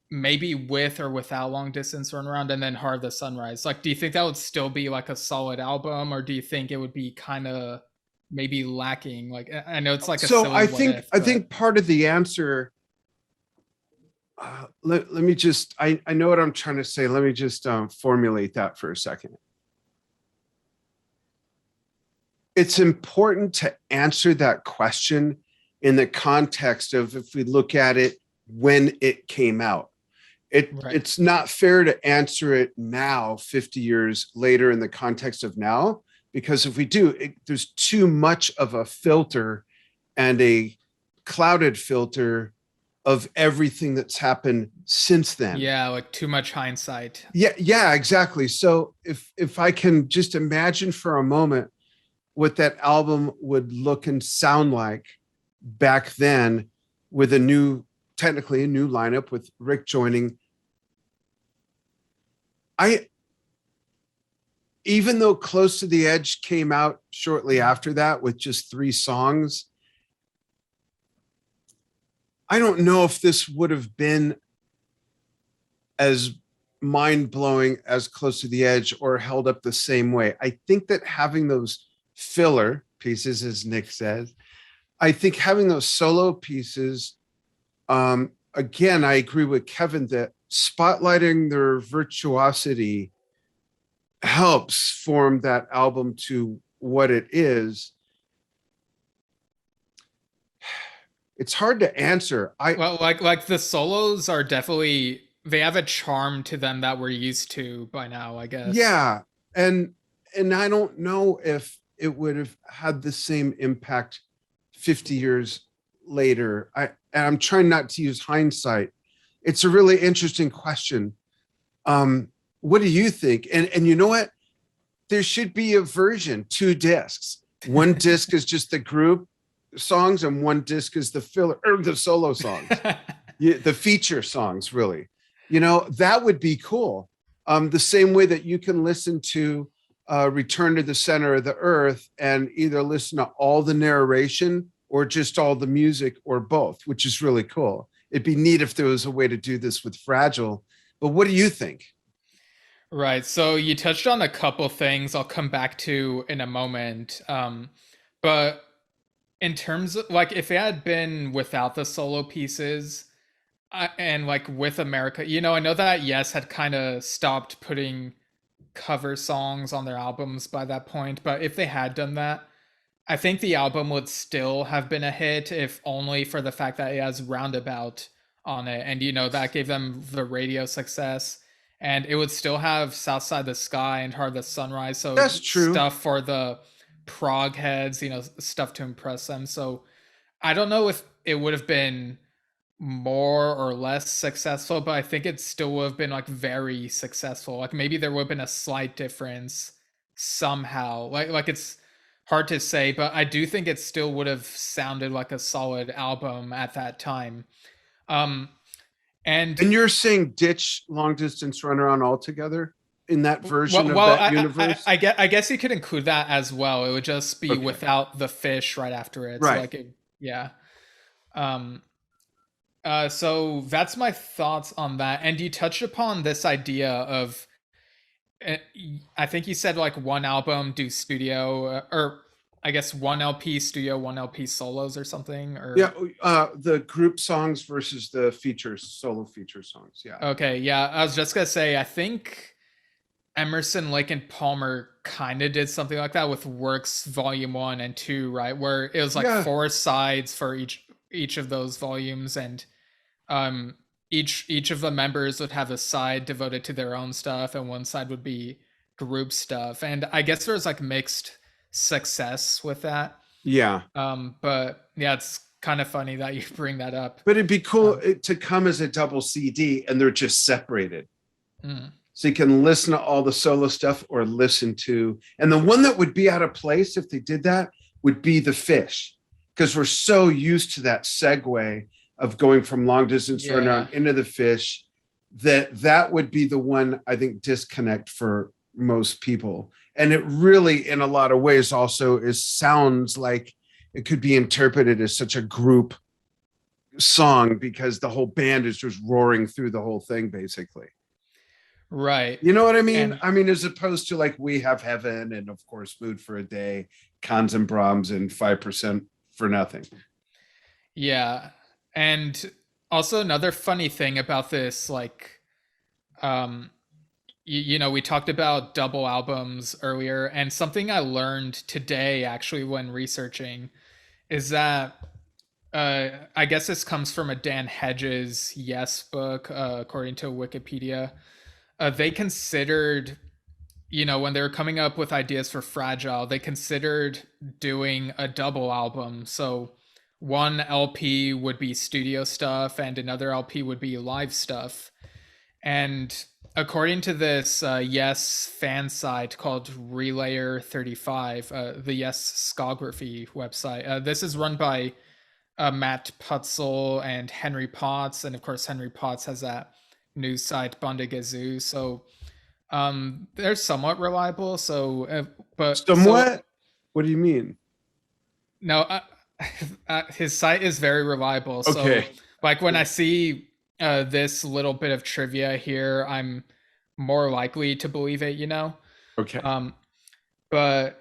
maybe with or without Long Distance Runaround, and then Heart of the Sunrise? Like, do you think that would still be like a solid album, or do you think it would be kind of maybe lacking? Like, I know it's like a So silly what if, I but think part of the answer, let me just, I know what I'm trying to say. Let me just formulate that for a second. It's important to answer that question in the context of, if we look at it when it came out. right. It's not fair to answer it now, 50 years later, in the context of now, because if we do, there's too much of a filter and a clouded filter of everything that's happened since then. Yeah, like too much hindsight. Yeah, exactly. So if I can just imagine for a moment what that album would look and sound like back then, with technically a new lineup, with Rick joining. Even though Close to the Edge came out shortly after that with just 3 songs, I don't know if this would have been as mind-blowing as Close to the Edge, or held up the same way. I think that having those filler pieces, as Nick says, I think having those solo pieces, again, I agree with Kevin that spotlighting their virtuosity helps form that album to what it is. It's hard to answer. Well, like the solos are definitely, they have a charm to them that we're used to by now, I guess. Yeah, and I don't know if it would have had the same impact 50 years later. I'm trying not to use hindsight. It's a really interesting question. What do you think? And you know what? There should be a version, 2 discs. One disc is just the group songs, and one disc is the filler, or the solo songs, the feature songs, really. That would be cool. The same way that you can listen to Return to the Center of the Earth and either listen to all the narration or just all the music, or both, which is really cool. It'd be neat if there was a way to do this with Fragile. But what do you think? Right. So you touched on a couple things I'll come back to in a moment. But in terms of like, if it had been without the solo pieces, and like with America, I know that Yes had kind of stopped putting cover songs on their albums by that point, but if they had done that, I think the album would still have been a hit, if only for the fact that it has Roundabout on it. And, that gave them the radio success. And it would still have South Side of the Sky and Heart of the Sunrise. So That's true. stuff for the prog heads, stuff to impress them. So I don't know if it would have been more or less successful, but I think it still would have been like very successful. Like maybe there would have been a slight difference somehow. Like it's hard to say, but I do think it still would have sounded like a solid album at that time. Um and And you're saying ditch Long Distance Runaround altogether in that version of well, that universe? I guess you could include that as well. It would just be Okay. without the fish right after it. So Right. like yeah. Um so that's my thoughts on that. And you touched upon this idea of, I think you said like one album do studio, or I guess one LP studio, one LP solos or something, Yeah, or the group songs versus the features, solo feature songs. Yeah. okay, yeah. I was just gonna say, I think Emerson, Lake, and Palmer kind of did something like that with Works Volume 1 and 2, right? Where it was like Yeah. four sides for each of those volumes, and um each of the members would have a side devoted to their own stuff, and one side would be group stuff. And I guess there was like mixed success with that. Yeah. But yeah, it's kind of funny that you bring that up. But it'd be cool Um, to come as a double CD and they're just separated. mm, So you can listen to all the solo stuff or listen to, and the one that would be out of place if they did that would be the Fish, because we're so used to that segue of going from long distance yeah. runner into the Fish that that would be the one I think disconnect for most people. And it really, in a lot of ways, also is sounds like it could be interpreted as such a group song because the whole band is just roaring through the whole thing, basically. Right. You know what I mean? And I mean, as opposed to like We Have Heaven and of course Mood for a Day, Cons and Brahms and 5% for Nothing. yeah. And also another funny thing about this, like, um, you know, we talked about double albums earlier, and something I learned today actually when researching is that I guess this comes from a Dan Hedges Yes book, according to Wikipedia. They considered, you know, when they were coming up with ideas for Fragile, they considered doing a double album. So one LP would be studio stuff and another LP would be live stuff. And according to this Yes fan site called Relayer 35, the Yes Scography website, this is run by Matt Putzel and Henry Potts. And of course, Henry Potts has that news site, Bundagazoo. So they're somewhat reliable. So, but so Somewhat? What do you mean? no, his site is very reliable. So, Okay. like when I see this little bit of trivia here, I'm more likely to believe it. You know, Okay. um, but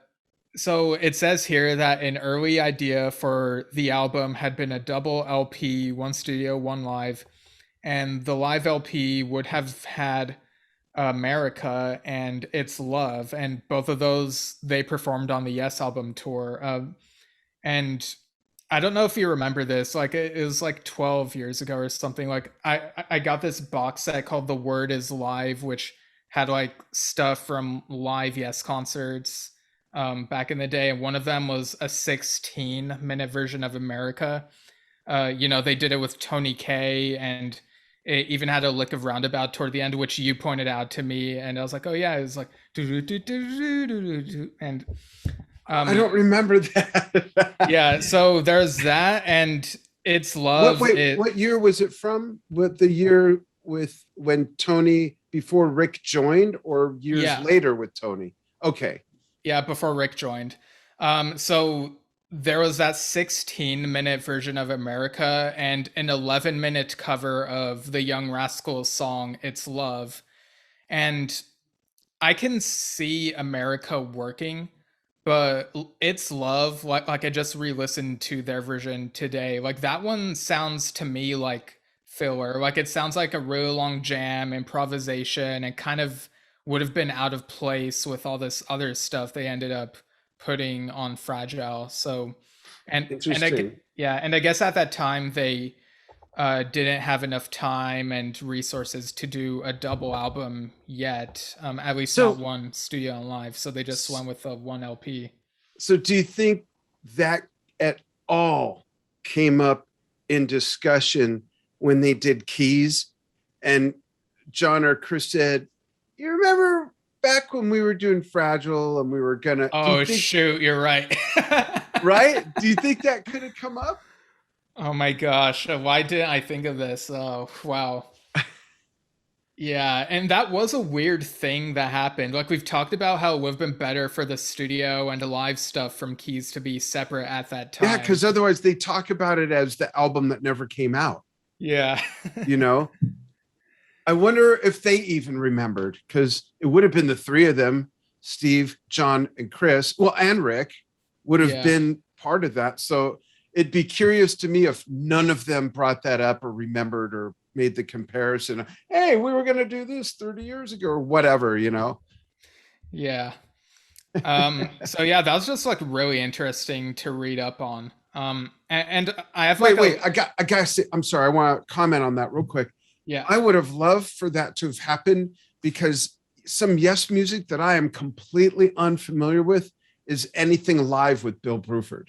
so it says here that an early idea for the album had been a double LP, one studio, one live, and the live LP would have had America and It's Love, and both of those they performed on the Yes album tour. And I don't know if you remember this, like it was like 12 years ago or something. Like I got this box set called The Word Is Live, which had like stuff from live Yes concerts back in the day, and one of them was a 16-minute version of America. You know, they did it with Tony Kaye, and it even had a lick of roundabout toward the end, which you pointed out to me, and I was like, oh yeah, it was like and I don't remember that. yeah, so there's that, and It's Love. What year was it from? What the year with when Tony before Rick joined or years Yeah, later with Tony? Okay. yeah, before Rick joined. So there was that 16-minute version of America and an 11-minute cover of the Young Rascals song It's Love. And I can see America working, but It's Love, like I just re-listened to their version today. Like that one sounds to me like filler. Like it sounds like a really long jam, improvisation, and kind of would have been out of place with all this other stuff they ended up putting on Fragile. So Interesting. yeah, and I guess at that time they didn't have enough time and resources to do a double album yet, at least not So one studio and live. So they just went with a one LP. so do you think that at all came up in discussion when they did Keys and John or Chris said, you remember back when we were doing Fragile and we were gonna, do you Oh, think, shoot, you're right. right? Do you think that could have come up? Oh my gosh, why didn't I think of this? Oh, wow. Yeah, and that was a weird thing that happened. Like we've talked about how it would have been better for the studio and the live stuff from Keys to be separate at that Yeah, time. because otherwise they talk about it as the album that never came out, Yeah. you know? I wonder if they even remembered because it would have been the three of them, Steve, John, and Chris, well, and Rick, would have Yeah. been part of that. So it'd be curious to me if none of them brought that up or remembered or made the comparison. Hey, we were going to do this 30 years ago or whatever, you know? Yeah. So yeah, that was just like really interesting to read up on. And I have like Wait, a I got to say, I'm sorry. I want to comment on that real quick. yeah. I would have loved for that to have happened because some Yes music that I am completely unfamiliar with is anything live with Bill Bruford.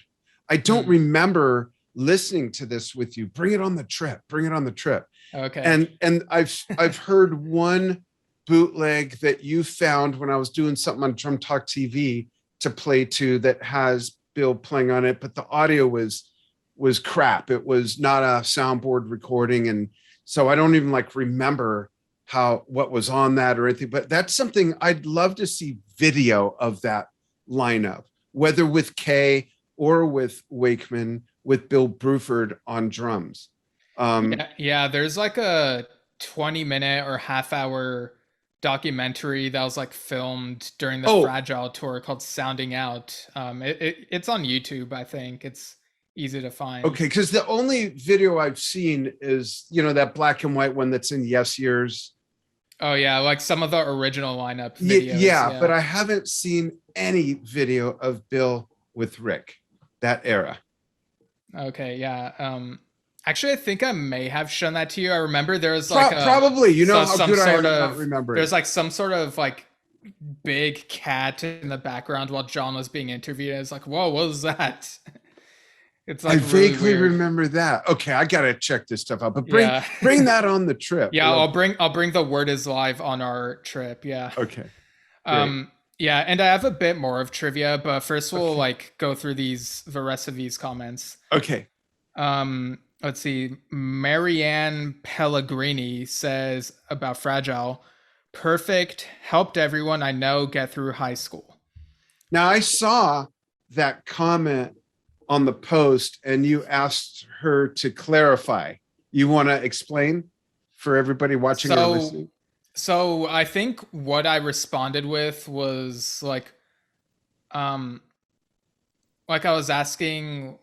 I don't Hmm. remember listening to this with you. Bring it on the trip. Bring it on the trip. Okay. And I've heard one bootleg that you found when I was doing something on Drum Talk TV to play to that has Bill playing on it, but the audio was crap. It was not a soundboard recording, and so I don't even like remember how what was on that or anything. But that's something I'd love to see video of that lineup, whether with Kay or with Wakeman with Bill Bruford on drums. Um, Yeah, yeah, there's like a 20-minute or half hour documentary that was like filmed during the oh, Fragile tour called Sounding Out. It's on YouTube, I think. It's easy to find. okay, because the only video I've seen is that black and white one that's in Yes Years. Oh yeah, like some of the original lineup videos, Yeah, but yeah. I haven't seen any video of Bill with Rick, that era. Okay, yeah. Actually I think I may have shown that to you. I remember there was like a Probably, you know how some good I sort am at not of remembering. there's like some sort of like big cat in the background while John was being interviewed. It's like, whoa, what was that? It's I like really vaguely weird. remember that. Okay, I gotta check this stuff out. But bring Yeah. bring that on the trip. Yeah, I'll bring the Word is Live on our trip. Yeah. Okay, great. Um yeah, and I have a bit more of trivia, but first we'll Okay, like go through the rest of these comments. okay. Let's see. Marianne Pellegrini says about Fragile, perfect, helped everyone I know get through high school. Now I saw that comment on the post, and you asked her to clarify. You want to explain for everybody watching or So listening? so I think what I responded with was um like I was asking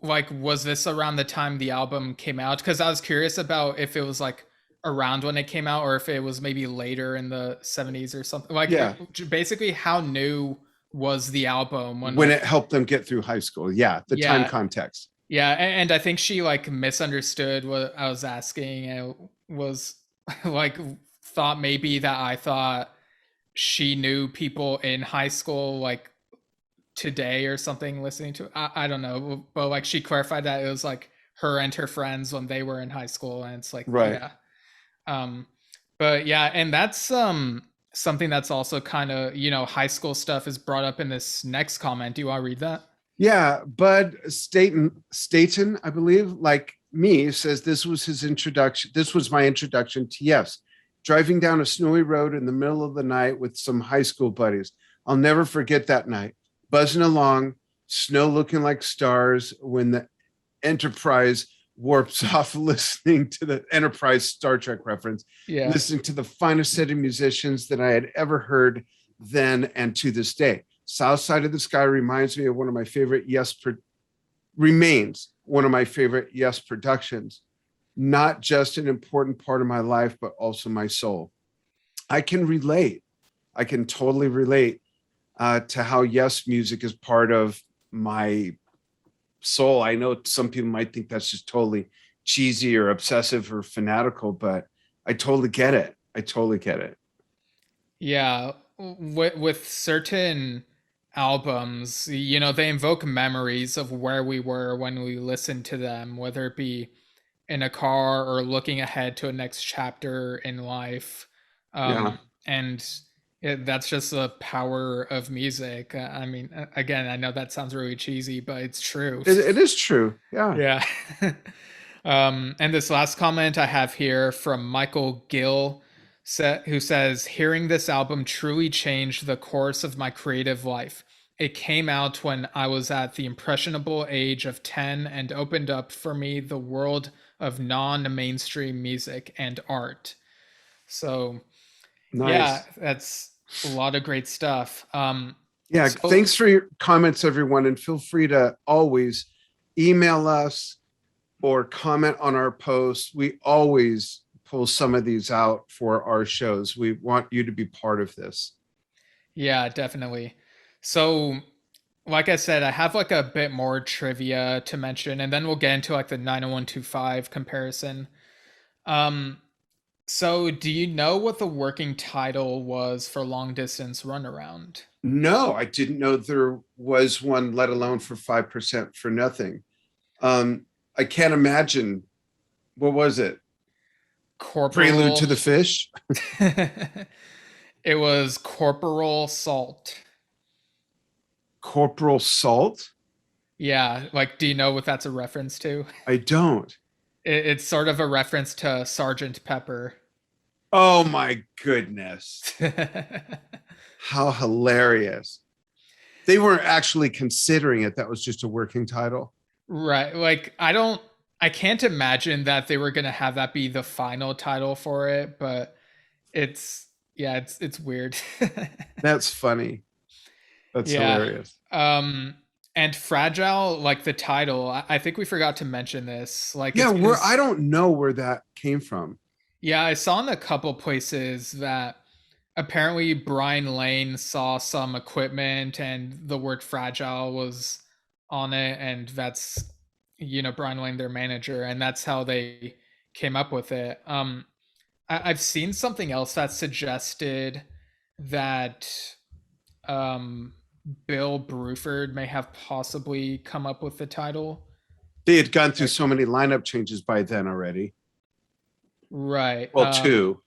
like was this around the time the album came out, because I was curious about if it was like around when it came out or if it was maybe later in the 70s or something, like Yeah, basically how new was the album when when it like helped them get through high school. Yeah, the time yeah. context. Yeah, and I think she like misunderstood what I was asking and was like thought maybe that I thought she knew people in high school like today or something listening to it. I don't know, but like she clarified that it was like her and her friends when they were in high school, and it's like Right. yeah. um but yeah, and that's something that's also kind of, high school stuff is brought up in this next comment. Do you want to read that? Yeah, Bud Staten, I believe, like me, says this was his introduction. This was my introduction to Yes. Driving down a snowy road in the middle of the night with some high school buddies. I'll never forget that night. Buzzing along, snow looking like stars when the Enterprise warps off, listening to the Enterprise Star Trek reference, Yeah. listening to the finest set of musicians that I had ever heard then and to this day. South Side of the Sky reminds me of one of my favorite remains one of my favorite Yes productions. Not just an important part of my life, but also my soul. I can relate. I can totally relate to how Yes music is part of my soul. I know some people might think that's just totally cheesy or obsessive or fanatical, but I totally get it. I totally get it. Yeah, with certain albums, they invoke memories of where we were when we listened to them, whether it be in a car or looking ahead to a next chapter in life. Yeah, And that's just the power of music. I mean, again, I know that sounds really cheesy, but it's true. it is true. Yeah. Yeah. And this last comment I have here from Michael Gill, who says, hearing this album truly changed the course of my creative life. It came out when I was at the impressionable age of 10 and opened up for me the world of non mainstream music and art. So, yeah, Nice. that's a lot of great stuff. Yeah, So thanks for your comments, everyone, and feel free to always email us or comment on our posts. We always pull some of these out for our shows. We want you to be part of this. yeah, definitely. So like I said, I have like a bit more trivia to mention, and then we'll get into like the 90125 comparison. Um, so do you know what the working title was for long distance runaround? No, I didn't know there was one, let alone for 5% for nothing. Um, I can't imagine. What was it? Prelude Corporal. to the Fish? It was Corporal Salt. Corporal Salt? Yeah, like do you know what that's a reference to? I don't. It's sort of a reference to Sergeant Pepper. Oh my goodness. How hilarious. They weren't actually considering it. That was just a working title. Right. Like I can't imagine that they were going to have that be the final title for it, but it's yeah, it's weird. That's funny. That's Yeah. hilarious. Um and Fragile, like the title, I think we forgot to mention this. Like Yeah, it's where I is don't know where that came from. yeah, I saw in a couple places that apparently Brian Lane saw some equipment and the word fragile was on it, and that's Brian Lane, their manager, and that's how they came up with it. I've seen something else that suggested that um, Bill Bruford may have possibly come up with the title. They had gone through Like, so many lineup changes by then already. right. Well, two.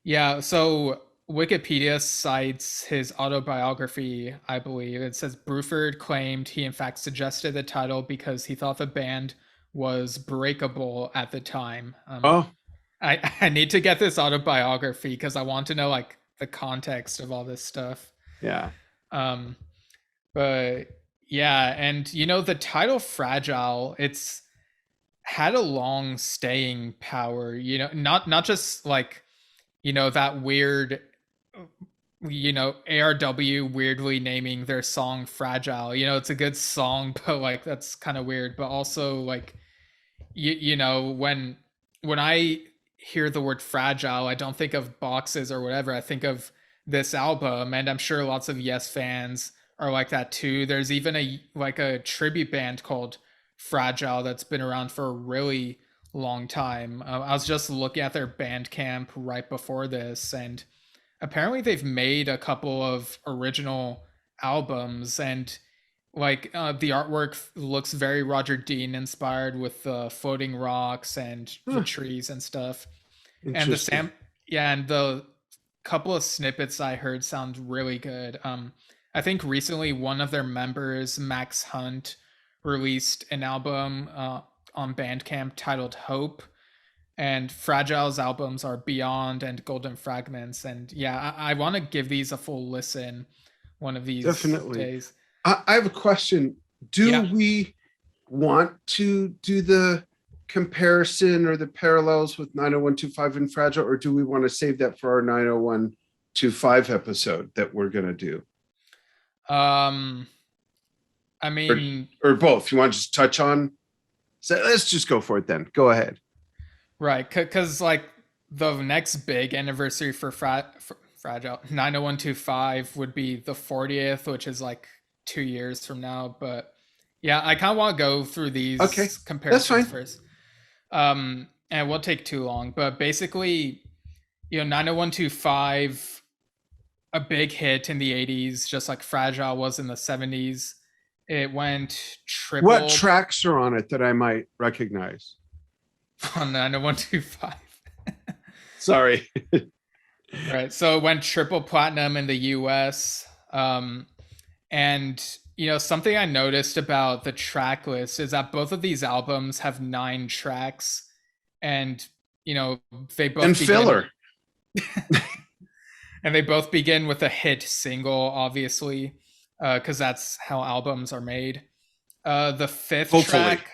Yeah, so Wikipedia cites his autobiography, I believe. It says Bruford claimed he in fact suggested the title because he thought the band was breakable at the time. Oh, I need to get this autobiography because I want to know like the context of all this stuff. yeah. Um, but yeah, and the title Fragile, it's had a long staying power, not just like that weird ARW weirdly naming their song Fragile. It's a good song, but like that's kind of weird. But also like when I hear the word fragile, I don't think of boxes or whatever. I think of this album, and I'm sure lots of Yes fans are like that too. There's even a tribute band called Fragile that's been around for a really long time. I was just looking at their Bandcamp right before this, and apparently they've made a couple of original albums, and the artwork looks very Roger Dean inspired with the floating rocks and the Huh, trees and stuff. And the interesting. Sam yeah, and the couple of snippets I heard sound really good. I think recently one of their members, Max Hunt, released an album on Bandcamp titled Hope, and Fragile's albums are Beyond and Golden Fragments. And yeah, I want to give these a full listen one of these Definitely. days. I have a question. Do Yeah. we want to do the comparison or the parallels with 90125 and Fragile, or do we want to save that for our 90125 episode that we're going to do? Um, I Or, mean, or both? You want to just touch on? So let's just go for it then. Go ahead. right, because like the next big anniversary for Fragile 90125 would be the 40th, which is like 2 years from now. But yeah, I kind of want to go through Okay, these that's comparisons fine. first. And it won't take too long. But basically, 90125, a big hit in the 80s, just like Fragile was in the 70s. It went What triple tracks are on it that I might recognize? on 90125. Sorry. Right. So it went triple platinum in the US. And something I noticed about the track list is that both of these albums have 9 tracks, and they And both begin filler. and they both begin with a hit single, obviously, because that's how albums are made. The fifth Hopefully. track,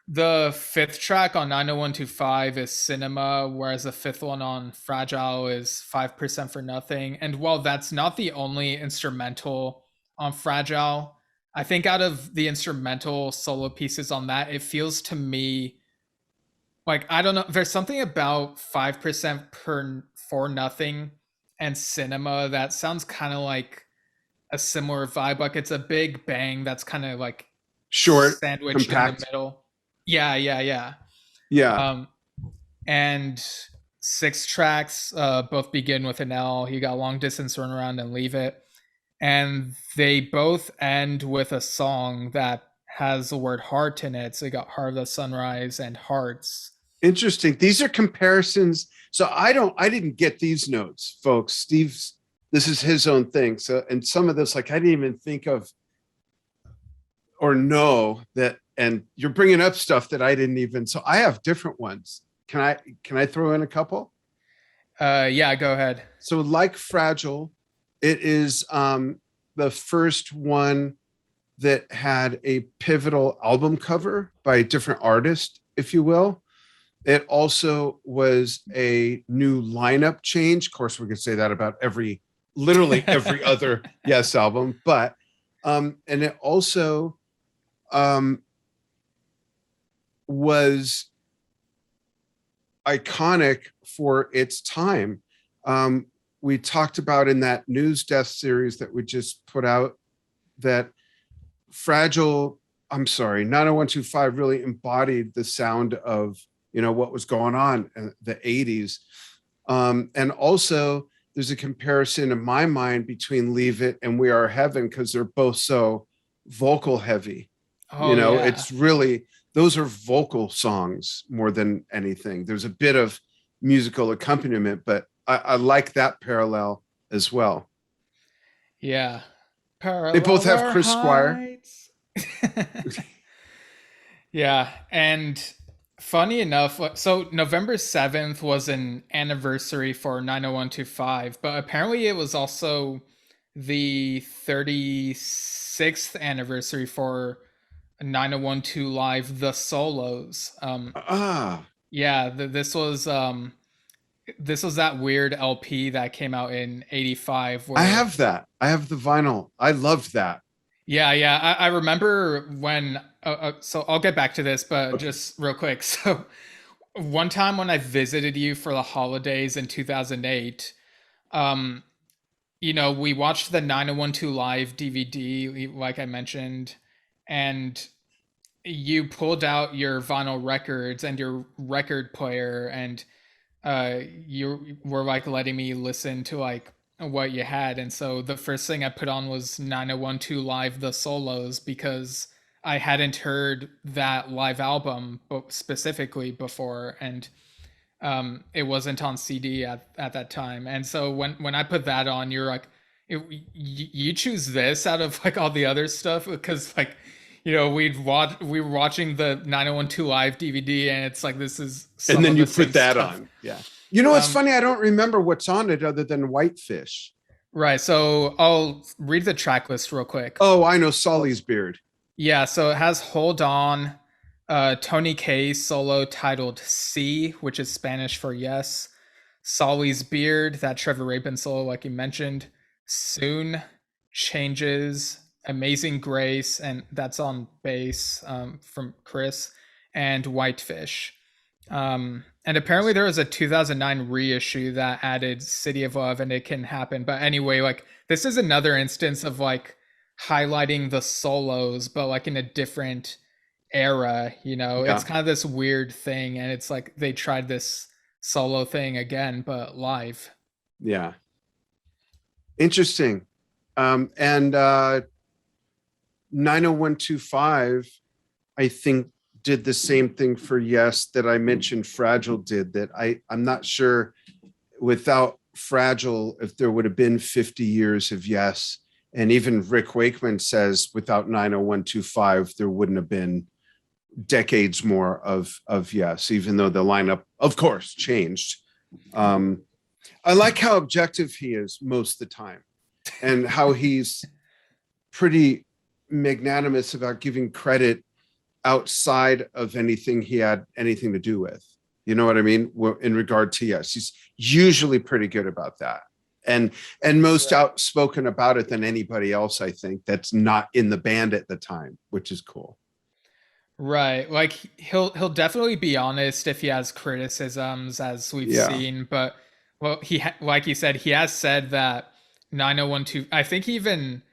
The fifth track on 90125 is Cinema, whereas the fifth one on Fragile is 5% for Nothing. And while that's not the only instrumental on Fragile, I think out of the instrumental solo pieces on that, it feels to me like, I don't know, there's something about 5% per for Nothing and Cinema that sounds kind of like a similar vibe. Like it's a big bang that's kind of like Short, sandwiched in the compact. middle. Yeah, yeah, yeah. Yeah. Um, and six tracks both begin with an L. You got Long Distance Runaround and Leave It. And they both end with a song that has the word heart in it. So you got Heart of the Sunrise and Hearts. Interesting. These are comparisons. So I didn't get these notes, folks. Steve's, this is his own thing. So, and some of this, like, I didn't even think of or know that, and you're bringing up stuff that I didn't even, so I have different ones. Can I throw in a couple? Yeah, go ahead. So like Fragile, it is the first one that had a pivotal album cover by a different artist, if you will. It also was a new lineup change. Of course, we could say that about literally every other Yes album, but and it also was iconic for its time. We talked about in that News Death series that we just put out that Fragile, I'm sorry, 90125 really embodied the sound of, what was going on in the 80s. And also there's a comparison in my mind between Leave It and We Are Heaven because they're both so vocal heavy. Oh, yeah. It's really, those are vocal songs more than anything. There's a bit of musical accompaniment, but I like that parallel as well. Yeah. They both have Parallel Chris Squire. heights. Yeah, and funny enough, so November 7th was an anniversary for 90125, but apparently it was also the 36th anniversary for 9012 Live The Solos. Ah, Yeah, this was that weird LP that came out in 85 I where have that. I have the vinyl. I loved that. yeah, yeah. I remember when. So I'll get back to this, but Okay. just real quick. So one time when I visited you for the holidays in 2008, um, we watched the 9012 Live DVD, like I mentioned, and you pulled out your vinyl records and your record player, and you were like letting me listen to like what you had. And so the first thing I put on was 9012 Live The Solos because I hadn't heard that live album specifically before, and it wasn't on CD at that time. And so when I put that on, you're like, you choose this out of like all the other stuff because like we were watching the 9012 Live DVD, and it's like this is And some then of you the same put that stuff. on. Yeah. What's Um, funny? I don't remember what's on it other than Whitefish. right. So I'll read the track list real quick. Oh, I know Solly's Beard. Yeah. So it has Hold On, Tony K solo titled C, which is Spanish for yes. Solly's Beard, that Trevor Rabin solo, like you mentioned. Soon, Changes, Amazing Grace, and that's on bass from Chris, and Whitefish. And apparently there was a 2009 reissue that added City of Love and It Can Happen. But anyway, like this is another instance of like highlighting the solos, but like in a different era, it's Yeah. kind of this weird thing. And it's like they tried this solo thing again, but live. Yeah. Interesting. And 90125, I think, did the same thing for Yes that I mentioned Fragile did. That I'm not sure without Fragile if there would have been 50 years of Yes. And even Rick Wakeman says without 90125, there wouldn't have been decades more of Yes, even though the lineup, of course, changed. I like how objective he is most of the time and how he's pretty magnanimous about giving credit outside of anything he had anything to do with. You know what I mean? In regard to, yes, he's usually pretty good about that. And most outspoken about it than anybody else, I think, that's not in the band at the time, which is cool. Right. Like he'll definitely be honest if he has criticisms, as we've Yeah. seen, but well, like you said, he has said that 90125, I think he even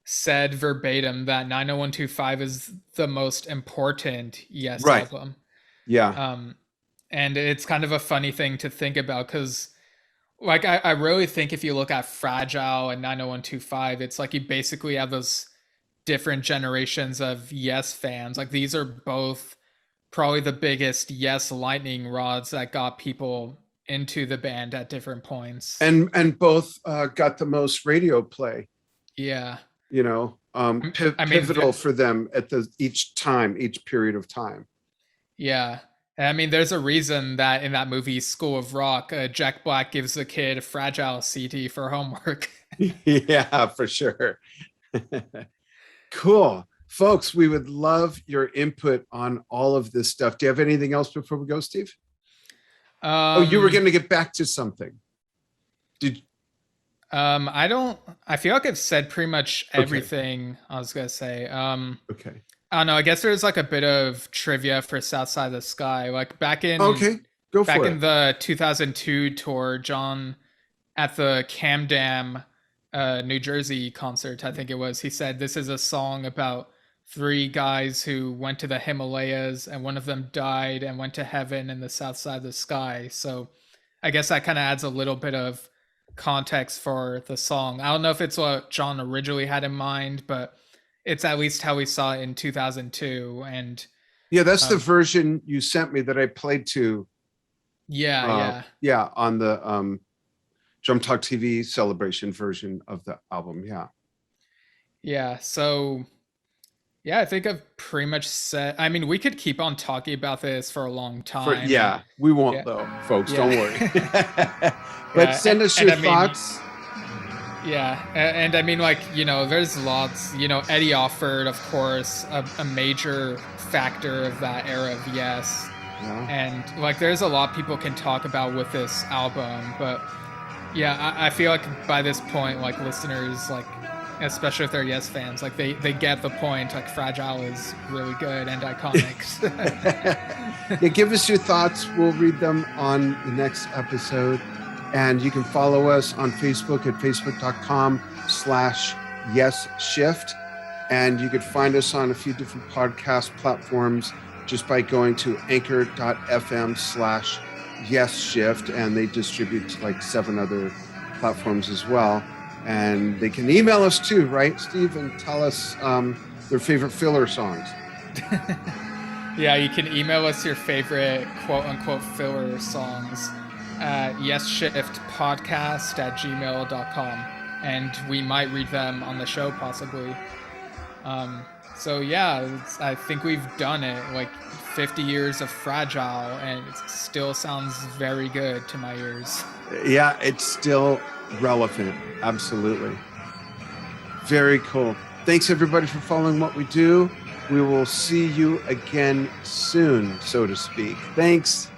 said verbatim that 90125 is the most important Yes Right. album. Yeah. Um and it's kind of a funny thing to think about, cuz like I really think if you look at Fragile and 90125, it's like you basically have those different generations of Yes fans. Like these are both probably the biggest Yes lightning rods that got people into the band at different points. And both got the most radio play, Yeah. you know, I mean, pivotal for them at each period of time. yeah. I mean, there's a reason that in that movie School of Rock, Jack Black gives the kid a Fragile CD for homework. Yeah, for sure. Cool. Folks, we would love your input on all of this stuff. Do you have anything else before we go, Steve? Oh, you were going to get back to something. Did I feel like I've said pretty much everything I was gonna say. Okay. I don't know, I guess there's like a bit of trivia for South Side of the Sky. Like back in Go for it. the 2002 tour, John, at the Camden, New Jersey concert, I think it was, he said this is a song about three guys who went to the Himalayas and one of them died and went to heaven in the South Side of the Sky. So I guess that kind of adds a little bit of context for the song. I don't know if it's what John originally had in mind, but it's at least how we saw it in 2002. And yeah, that's the version you sent me that I played to. Yeah, on the Drum Talk TV celebration version of the album. Yeah. So yeah, I think I've pretty much said. I mean, we could keep on talking about this for a long time. We won't though, folks. Don't worry. But send us your thoughts. Yeah, and I mean, like, you know, there's lots. You know, Eddie Offord, of course, a major factor of that era of Yes. Yeah. And like, there's a lot people can talk about with this album, but yeah, I feel like by this point, like listeners, like especially if they're Yes fans, like they get the point. Like Fragile is really good and iconic. Yeah, give us your thoughts. We'll read them on the next episode. And you can follow us on Facebook at facebook.com/Yesshift. And you could find us on a few different podcast platforms just by going to anchor.fm/Yesshift. And they distribute to like 7 other platforms as well. And they can email us too, right, Steve? And tell us their favorite filler songs. Yeah, you can email us your favorite quote-unquote filler songs at yesshiftpodcast@gmail.com, and we might read them on the show possibly. So yeah, I think we've done it. Like 50 years of Fragile, and it still sounds very good to my ears. Yeah, it's still relevant. Absolutely. Very cool. Thanks everybody for following what we do. We will see you again soon, so to speak. Thanks.